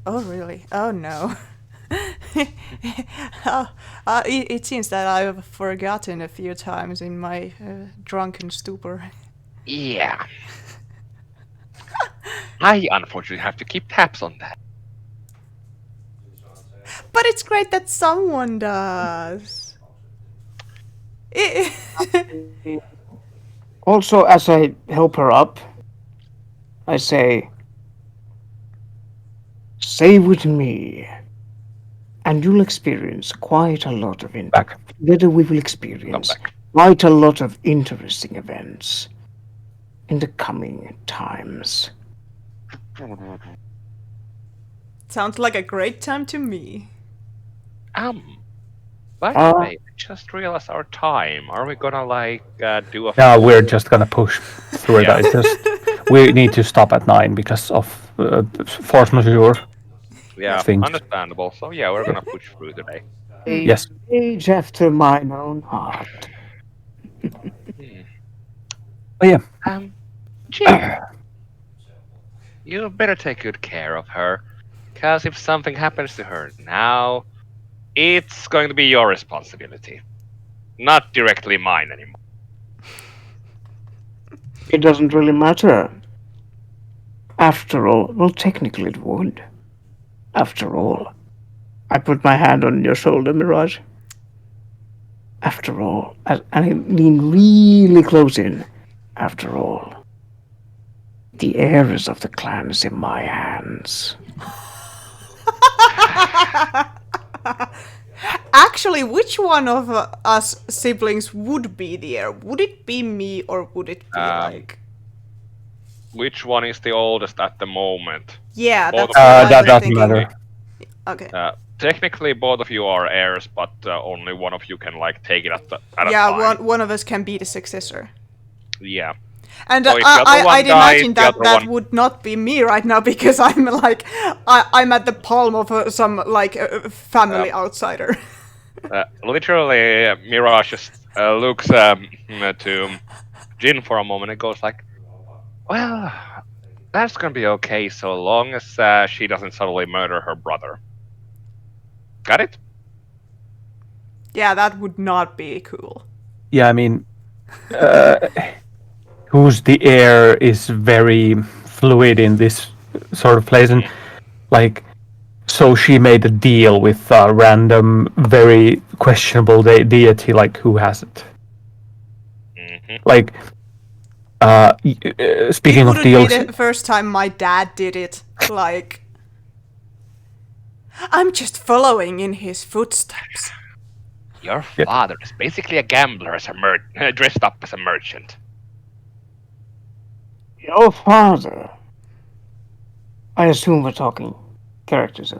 Speaker 1: Oh really? Oh no. It seems that I've forgotten a few times in my drunken stupor.
Speaker 2: Yeah. I unfortunately have to keep tabs on that.
Speaker 1: But it's great that someone does.
Speaker 4: Also, as I help her up, I say, "Stay with me, and you'll experience quite a lot of
Speaker 3: Back.
Speaker 4: Together we will experience
Speaker 2: back.
Speaker 4: quite a lot of interesting events in the coming times."
Speaker 1: Sounds like a great time to me.
Speaker 2: By the way, I just realized our time. Are we gonna do a?
Speaker 3: No, we're just gonna push through
Speaker 2: Yeah.
Speaker 3: it. It's just we need to stop at 9 because of force majeure.
Speaker 2: Yeah,
Speaker 3: things.
Speaker 2: understandable. So yeah, we're gonna push through today.
Speaker 3: Yes.
Speaker 4: Age after mine own heart.
Speaker 3: Oh yeah.
Speaker 2: Jim, you better take good care of her, because if something happens to her now, it's going to be your responsibility, not directly mine anymore.
Speaker 4: It doesn't really matter. After all, well, technically it would. After all, I put my hand on your shoulder, Mirage. After all, and I lean really close in. After all, the heiress of the clan is in my hands.
Speaker 1: Actually, which one of us siblings would be the heir? Would it be me or would it be like?
Speaker 2: Which one is the oldest at the moment?
Speaker 1: Yeah,
Speaker 2: both
Speaker 1: that's
Speaker 2: of
Speaker 1: what I
Speaker 3: That
Speaker 1: was
Speaker 3: doesn't
Speaker 1: thinking.
Speaker 3: matter.
Speaker 1: Okay.
Speaker 2: Technically, both of you are heirs, but only one of you can take it at a
Speaker 1: Yeah,
Speaker 2: time.
Speaker 1: one of us can be the successor.
Speaker 2: Yeah.
Speaker 1: And
Speaker 2: So if the other one
Speaker 1: I'd
Speaker 2: dies,
Speaker 1: imagine
Speaker 2: the
Speaker 1: that
Speaker 2: other
Speaker 1: that
Speaker 2: one-
Speaker 1: would not be me right now because I'm like I'm at the palm of some family outsider.
Speaker 2: Literally, Mirage just looks to Jin for a moment and goes like, "Well, that's gonna be okay so long as she doesn't suddenly murder her brother." Got it?
Speaker 1: Yeah, that would not be cool.
Speaker 3: Yeah, I mean, who's the heir is very fluid in this sort of place, and like so she made a deal with a random, very questionable deity. Like, who has it? Like, speaking
Speaker 1: It
Speaker 3: of
Speaker 1: wouldn't
Speaker 3: deals,
Speaker 1: be the first time my dad did it. Like, I'm just following in his footsteps.
Speaker 2: Your father is basically a gambler as a dressed up as a merchant.
Speaker 4: Your father. I assume we're talking characters.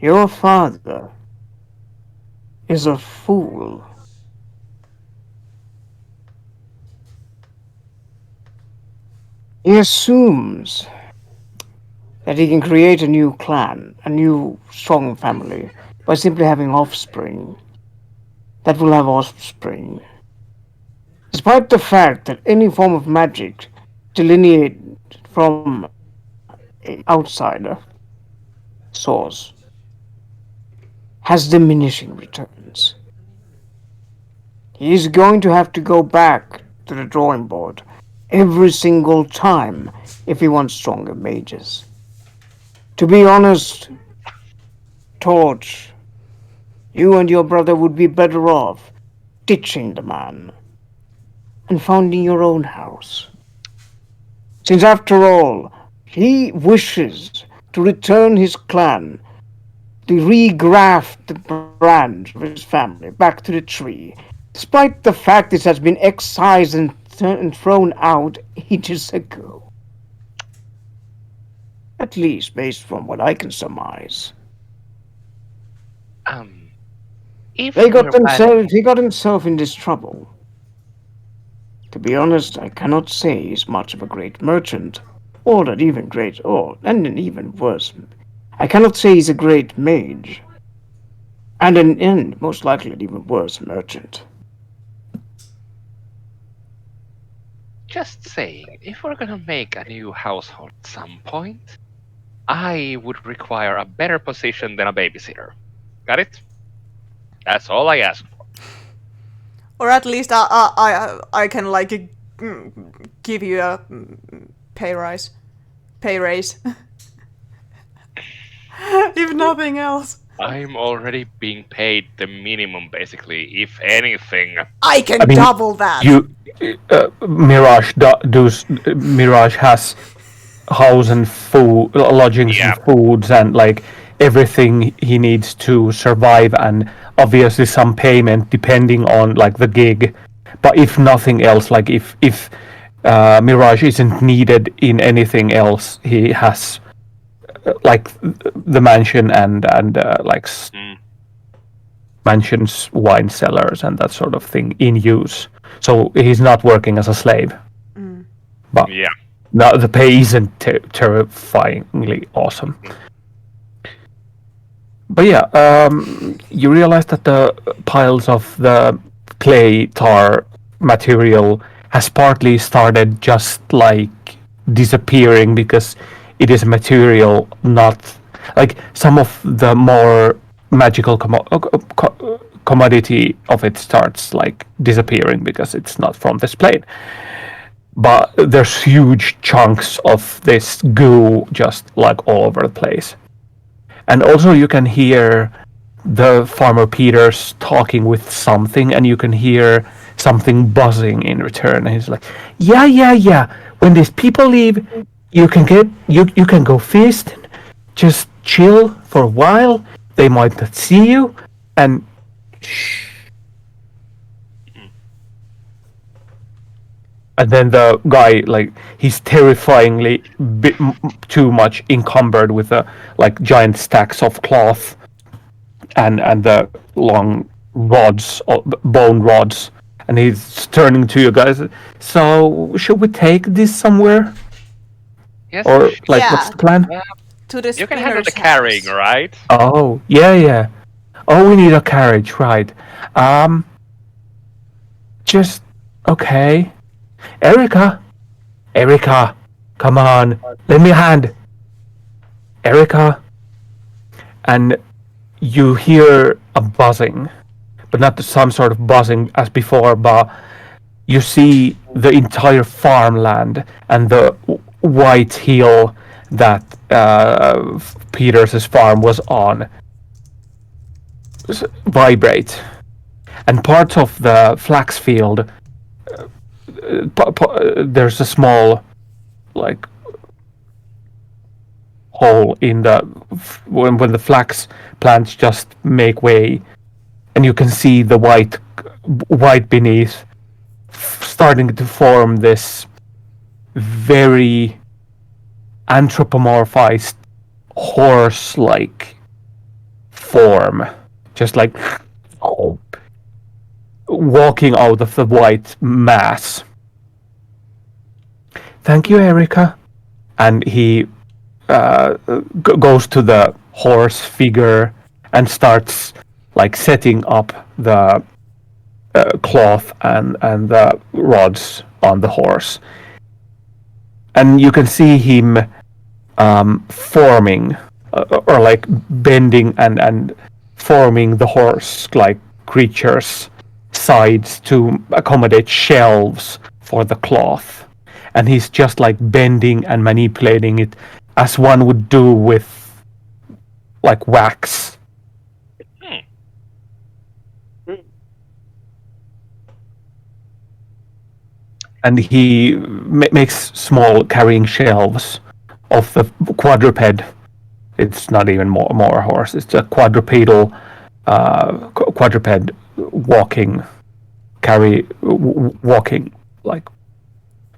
Speaker 4: Your father is a fool. He assumes that he can create a new clan, a new strong family, by simply having offspring that will have offspring. Despite the fact that any form of magic delineated from an outsider source has diminishing returns. He is going to have to go back to the drawing board every single time if he wants stronger mages. To be honest, Torch, you and your brother would be better off ditching the man and founding your own house. Since after all, he wishes to return his clan, to regraft the branch of his family back to the tree, despite the fact it has been excised and thrown out ages ago. At least based from what I can surmise.
Speaker 2: If
Speaker 4: He
Speaker 2: we're
Speaker 4: got himself in this trouble. To be honest, I cannot say he's much of a great merchant, or an even great, and an even worse. I cannot say he's a great mage, and most likely an even worse merchant.
Speaker 2: just saying, if we're gonna make a new household at some point, I would require a better position than a babysitter. Got it? That's all I ask for.
Speaker 1: Or at least I can like give you a pay raise. If nothing else.
Speaker 2: I'm already being paid the minimum, basically. If anything,
Speaker 1: I can
Speaker 3: I mean,
Speaker 1: double that.
Speaker 3: Mirage has house and food, lodgings
Speaker 2: Yeah.
Speaker 3: and foods, and like everything he needs to survive, and obviously some payment depending on like the gig. But if nothing else, like if Mirage isn't needed in anything else, he has like the mansion and mansions, wine cellars, and that sort of thing in use. So he's not working as a slave. But
Speaker 2: yeah.
Speaker 3: no, the pay isn't terrifyingly awesome. But yeah, you realize that the piles of the clay tar material has partly started just like disappearing because it is a material not like some of the more magical commodity of it starts like disappearing because it's not from this plane. But there's huge chunks of this goo just like all over the place. And also you can hear the farmer Peters talking with something, and you can hear something buzzing in return. And he's like, yeah. When these people leave, you can go feasting, just chill for a while. They might not see you, and shh. And then the guy, like, he's terrifyingly too much encumbered with the like giant stacks of cloth and the long rods, bone rods, and he's turning to you guys. So should we take this somewhere,
Speaker 2: Yes.
Speaker 3: or like
Speaker 1: Yeah.
Speaker 3: what's the plan?
Speaker 1: To the
Speaker 2: You can handle the
Speaker 1: spinner's
Speaker 2: carrying,
Speaker 1: house.
Speaker 2: right?
Speaker 3: Oh yeah. Oh, we need a carriage, right? Just okay. Erica, come on, lend me a hand. Erica, and you hear a buzzing, but not some sort of buzzing as before, but you see the entire farmland and the white hill that Peter's farm was on vibrate, and parts of the flax field, there's a small like hole in the when the flax plants just make way, and you can see the white beneath starting to form this very anthropomorphized horse-like form, just like walking out of the white mass. Thank you, Erica. And he goes to the horse figure and starts like setting up the cloth and the rods on the horse. And you can see him forming or like bending and forming the horse-like creature's sides to accommodate shelves for the cloth. And he's just like bending and manipulating it as one would do with like wax. And he makes small carrying shelves of the quadruped. It's not even more a horse. It's a quadrupedal quadruped walking like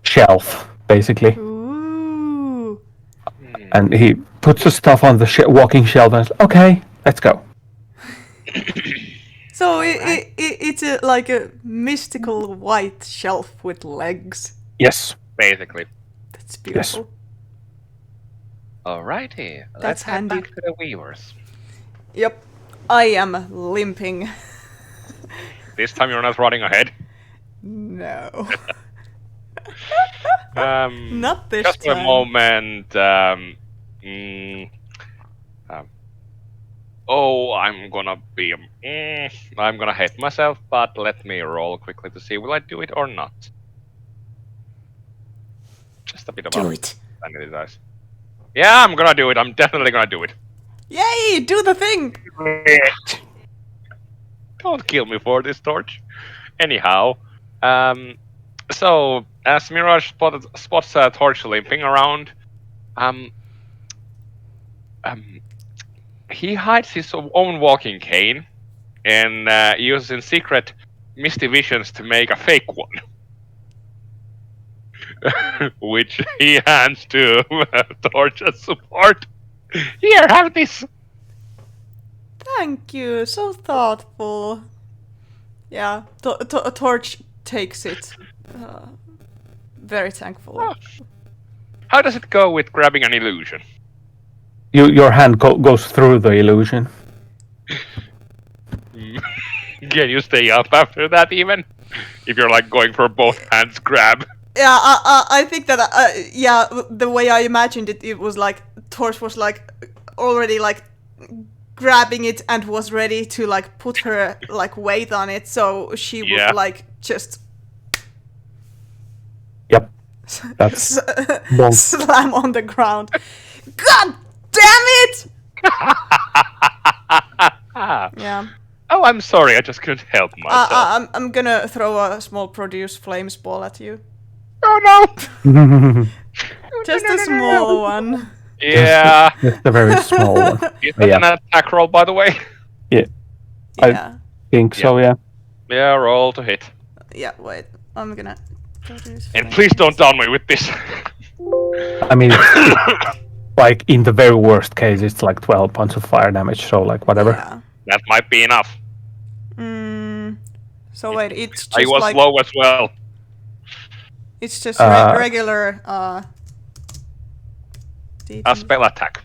Speaker 3: shelf basically.
Speaker 1: Ooh.
Speaker 3: And he puts the stuff on the walking shelf and says, okay, let's go.
Speaker 1: So it's like a mystical white shelf with legs.
Speaker 3: Yes.
Speaker 2: Basically.
Speaker 1: That's beautiful.
Speaker 2: Alrighty.
Speaker 1: That's
Speaker 2: Let's head
Speaker 1: handy.
Speaker 2: back to the weavers.
Speaker 1: Yep. I am limping.
Speaker 2: This time you're not running ahead.
Speaker 1: No.
Speaker 2: Not
Speaker 1: this
Speaker 2: just
Speaker 1: time.
Speaker 2: for a moment. I'm gonna hate myself, but let me roll quickly to see will I do it or not. Just a bit of
Speaker 1: Do
Speaker 2: a
Speaker 1: it.
Speaker 2: sanity dice. Yeah, I'm gonna do it. I'm definitely gonna do it.
Speaker 1: Yay! Do the thing!
Speaker 2: Don't kill me for this, Torch. Anyhow, so as Mirage spots Torch limping around, he hides his own walking cane and uses in secret misty visions to make a fake one, which he hands to Torch as support. Here, have this.
Speaker 1: Thank you, so thoughtful. Yeah, Torch takes it. Very thankfully.
Speaker 2: Oh. How does it go with grabbing an illusion?
Speaker 3: Your hand goes through the illusion.
Speaker 2: Can you stay up after that even? If you're like going for both hands grab.
Speaker 1: Yeah, I think that, the way I imagined it, it was like, Torch was like, already like, grabbing it and was ready to like put her like weight on it, so she would like just...
Speaker 3: Yep. That's
Speaker 1: slam on the ground. God damn it! Yeah.
Speaker 2: Oh, I'm sorry, I just couldn't help myself.
Speaker 1: I'm gonna throw a small produce flames ball at you.
Speaker 2: Oh no!
Speaker 1: Just a small one.
Speaker 2: Yeah.
Speaker 3: Just a very small one.
Speaker 2: Is that an attack roll, by the way?
Speaker 3: Yeah.
Speaker 1: Yeah.
Speaker 3: I think so, yeah.
Speaker 2: Yeah, roll to hit.
Speaker 1: Yeah, wait. I'm gonna...
Speaker 2: And please don't down me with this.
Speaker 3: I mean, it's like in the very worst case, it's like 12 points of fire damage, so like whatever.
Speaker 1: Yeah.
Speaker 2: That might be enough.
Speaker 1: So wait, it's just
Speaker 2: I was
Speaker 1: like...
Speaker 2: low as well.
Speaker 1: It's just regular,
Speaker 2: A spell attack.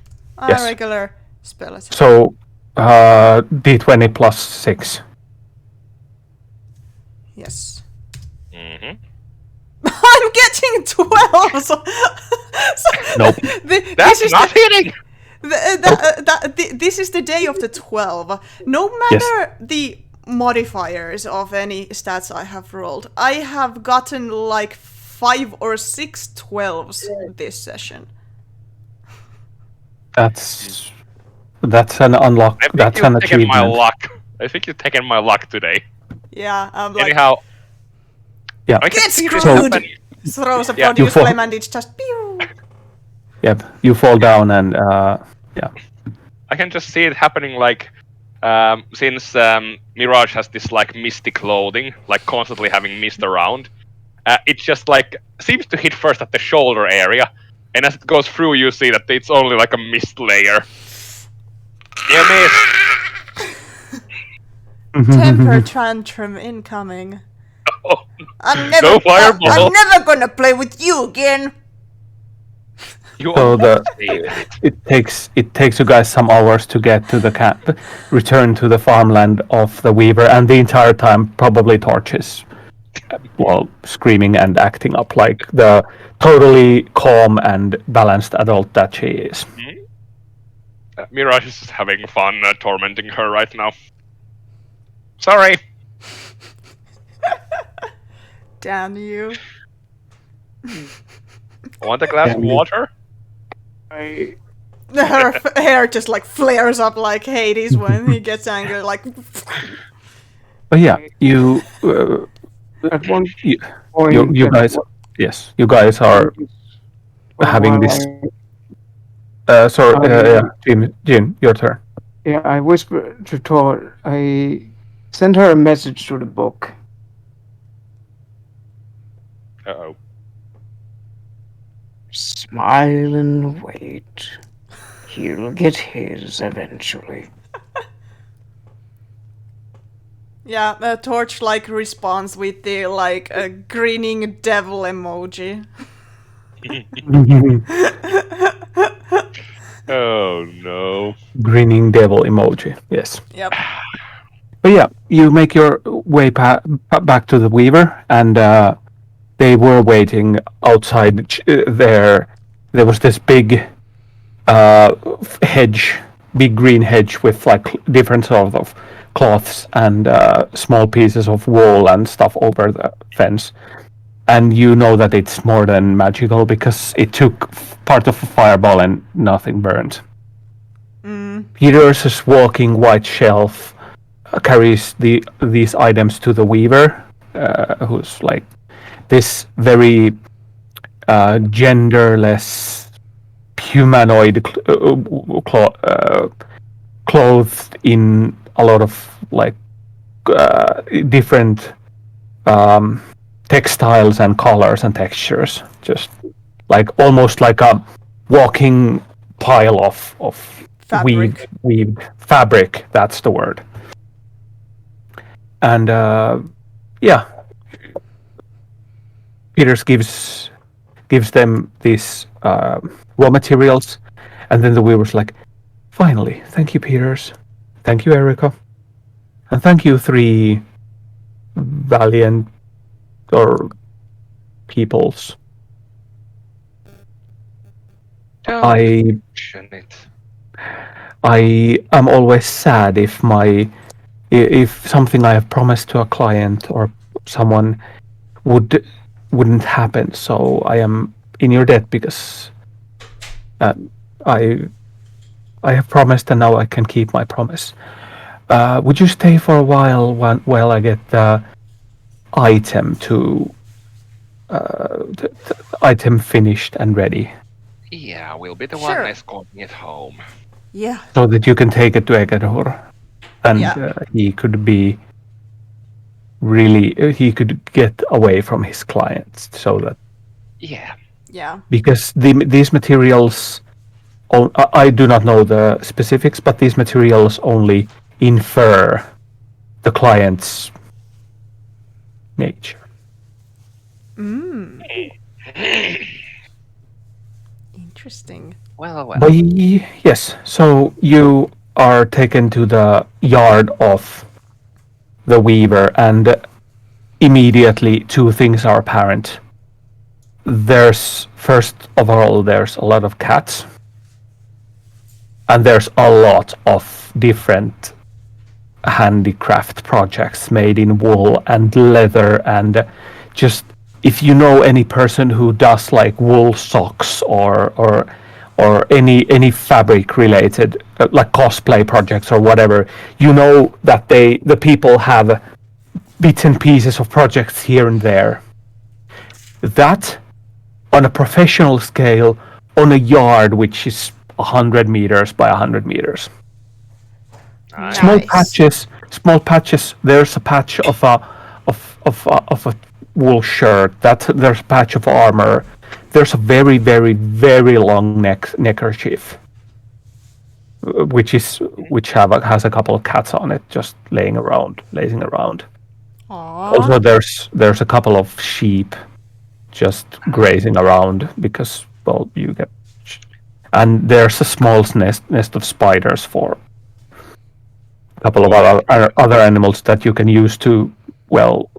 Speaker 3: Yes.
Speaker 1: regular spell attack.
Speaker 3: So, d20 plus 6.
Speaker 1: Yes.
Speaker 2: Mm-hmm.
Speaker 1: I'm getting 12! So
Speaker 3: Nope.
Speaker 2: That's not hitting!
Speaker 1: This is the day of the 12. No matter the modifiers of any stats I have rolled, I have gotten like 5 or 6 12s this session.
Speaker 3: That's an unlock.
Speaker 2: I think
Speaker 3: That's
Speaker 2: you've
Speaker 3: an
Speaker 2: taken my
Speaker 3: achievement.
Speaker 2: luck. I think you've taken my luck today.
Speaker 1: Yeah, I'm like,
Speaker 2: Anyhow,
Speaker 3: Yeah.
Speaker 2: I can
Speaker 1: get
Speaker 2: see this
Speaker 1: screwed!
Speaker 2: happening.
Speaker 1: Throws a
Speaker 2: Yeah.
Speaker 1: produce
Speaker 3: fall-
Speaker 1: flame and it's just pew!
Speaker 3: Yep. You fall down and yeah.
Speaker 2: I can just see it happening like since Mirage has this like misty clothing, like constantly having mist around. It just like seems to hit first at the shoulder area, and as it goes through, you see that it's only like a mist layer. You miss.
Speaker 1: Temper tantrum incoming.
Speaker 2: Oh,
Speaker 1: I'm never,
Speaker 2: no fireball.
Speaker 1: I'm never gonna play with you again.
Speaker 2: You
Speaker 3: So
Speaker 2: almost saved it.
Speaker 3: it takes you guys some hours to get to the camp, return to the farmland of the Weaver, and the entire time probably Torches, well, screaming and acting up like the totally calm and balanced adult that she is.
Speaker 2: Mirage is just having fun tormenting her right now. Sorry.
Speaker 1: Damn you.
Speaker 2: Want a glass of
Speaker 3: Damn you.
Speaker 2: water?
Speaker 1: Her hair just like flares up like Hades when he gets angry, like.
Speaker 3: But yeah, you
Speaker 4: At one
Speaker 3: you,
Speaker 4: point,
Speaker 3: you guys, yes, you guys are having this. Sorry, yeah, Jim, your turn.
Speaker 4: Yeah, I whispered to Tor. I sent her a message through the book.
Speaker 2: Uh-oh.
Speaker 4: Smile and wait. He'll get his eventually.
Speaker 1: Yeah, Torch like responds with the like a grinning devil emoji.
Speaker 2: Oh no.
Speaker 3: Grinning devil emoji. Yes.
Speaker 1: Yep.
Speaker 3: But yeah, you make your way back to the Weaver, and they were waiting outside there. There was this big hedge, big green hedge with like different sort of cloths and small pieces of wool and stuff over the fence. And you know that it's more than magical because it took part of a fireball and nothing burned. Peter's walking white shelf carries these items to the Weaver, who's like this very genderless humanoid clothed in a lot of like different textiles and colors and textures, just like almost like a walking pile of
Speaker 1: Fabric.
Speaker 3: weaved fabric. That's the word. And yeah, Peters gives them these raw materials, and then the Weaver's like, finally, thank you, Peters, thank you, Erica, and thank you, 3 valiant or peoples. I
Speaker 2: Mention it.
Speaker 3: am always sad if something I have promised to a client or someone wouldn't happen. So I am in your debt because I have promised and now I can keep my promise. Would you stay for a while while I get the item the item finished and ready,
Speaker 2: Yeah, we'll be the
Speaker 1: Sure.
Speaker 2: one escorting it home.
Speaker 1: Yeah.
Speaker 3: so that you can take it to Egador, and
Speaker 1: Yeah.
Speaker 3: he could be really he could get away from his clients, so that
Speaker 2: Yeah.
Speaker 1: Yeah.
Speaker 3: because these materials, I do not know the specifics, but these materials only infer the client's nature.
Speaker 1: Interesting.
Speaker 2: Well.
Speaker 3: But yes, so you are taken to the yard of the Weaver, and immediately 2 things are apparent. First of all, there's a lot of cats, and there's a lot of different handicraft projects made in wool and leather, and just if you know any person who does like wool socks or or any fabric related like cosplay projects or whatever, you know that the people have bits and pieces of projects here and there. That on a professional scale, on a yard which is 100 meters by 100 meters.
Speaker 2: Nice.
Speaker 3: Small patches. There's a patch of a wool shirt. There's a patch of armor. There's a very, very, very long neckerchief, which has a couple of cats on it, just lazing around.
Speaker 1: Aww.
Speaker 3: Also, there's a couple of sheep just grazing around because, well, you get, and there's a small nest of spiders for a couple of other animals that you can use to, well,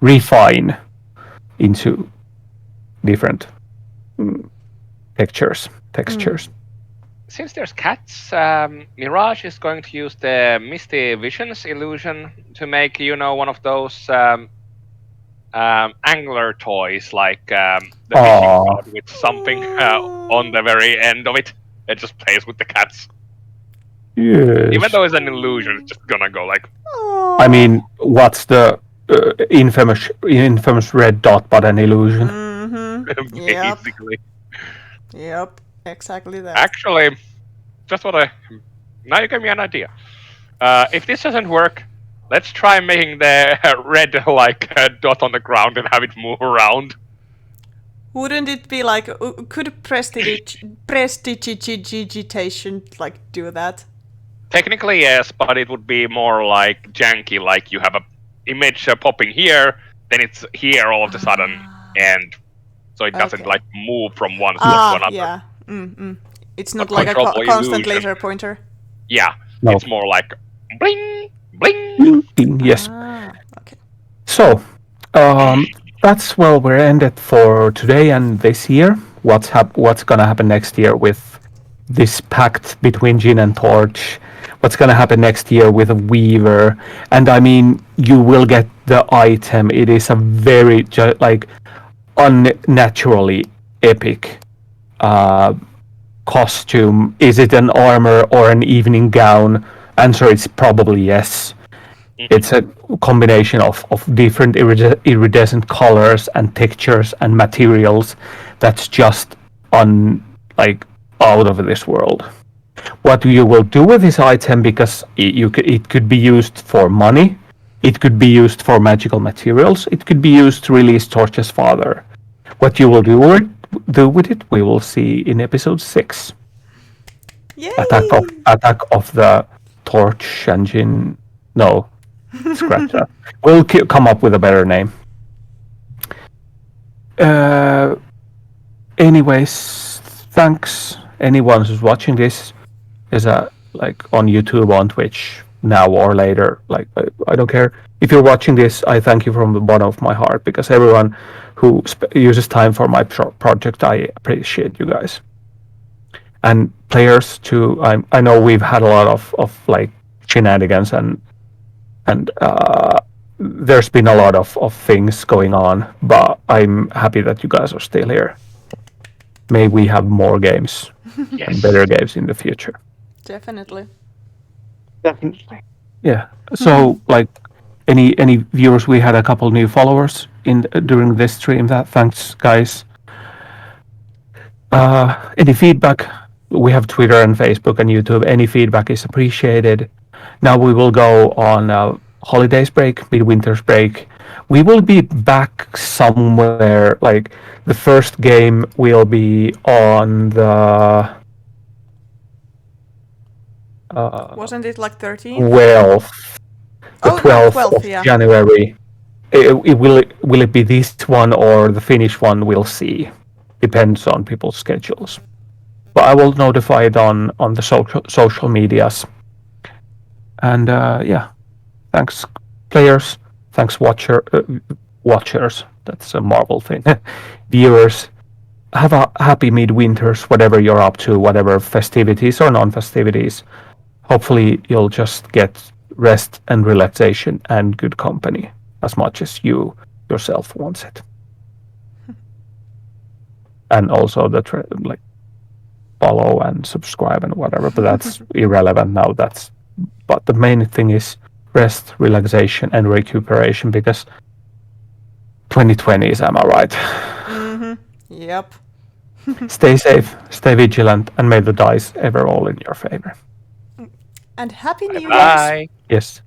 Speaker 3: refine into different textures.
Speaker 2: Since there's cats, Mirage is going to use the Misty Visions illusion to make, one of those angler toys, like the fishing rod with something on the very end of it. It just plays with the cats.
Speaker 3: Yes.
Speaker 2: Even though it's an illusion, it's just gonna go like...
Speaker 3: I mean, what's the infamous red dot but an illusion?
Speaker 2: basically.
Speaker 1: Yep, exactly that.
Speaker 2: Actually, just now you gave me an idea. If this doesn't work, let's try making the red dot on the ground and have it move around.
Speaker 1: Wouldn't it be like, could prestidigitation do that?
Speaker 2: Technically, yes, but it would be more like janky, like you have a image popping here, then it's here all of a sudden, and so it doesn't move from one spot to another.
Speaker 1: Yeah. It's not like a constant laser pointer.
Speaker 2: Yeah,
Speaker 3: no.
Speaker 2: It's more like bling, bling.
Speaker 3: Yes.
Speaker 1: Okay.
Speaker 3: So, that's we're ended for today and this year. What's gonna happen next year with this pact between Jin and Torch? What's gonna happen next year with a Weaver? And I mean, you will get the item. It is a very unnaturally epic costume. Is it an armor or an evening gown? Answer is probably yes. It's a combination of different iridescent colors and textures and materials that's just out of this world. What you will do with this item, because it could be used for money, it could be used for magical materials, it could be used to release Torch's father. What you will do with it, we will see in episode 6.
Speaker 1: Yay!
Speaker 3: Attack of the Torch Engine. No, scratch that. We'll come up with a better name. Anyways, thanks. Anyone who's watching this is on YouTube, on Twitch, now or later. I don't care. If you're watching this, I thank you from the bottom of my heart, because everyone who uses time for my project, I appreciate you guys. And players too. I know we've had a lot of shenanigans and there's been a lot of things going on, but I'm happy that you guys are still here. May we have more games and better games in the future.
Speaker 1: Definitely.
Speaker 3: Yeah. So any viewers, we had a couple new followers during this stream. Thanks guys. Any feedback? We have Twitter and Facebook and YouTube. Any feedback is appreciated. Now we will go on holidays break, midwinter's break. We will be back somewhere. The first game will be on the
Speaker 1: wasn't it 13th?
Speaker 3: 12th. The 12th of
Speaker 1: yeah.
Speaker 3: January. Will it be this one or the Finnish one? We'll see. Depends on people's schedules. But I will notify it on the social medias. And thanks players, thanks watchers. That's a Marvel thing. Viewers, have a happy midwinters, whatever you're up to, whatever festivities or non-festivities. Hopefully you'll just get rest and relaxation and good company as much as you yourself wants it. And also follow and subscribe and whatever, but that's irrelevant now. But the main thing is rest, relaxation, and recuperation, because 2020 is, am I right?
Speaker 1: Yep.
Speaker 3: Stay safe, stay vigilant, and may the dice ever roll in your favor.
Speaker 1: And Happy New Year!
Speaker 2: Bye.
Speaker 3: Yes.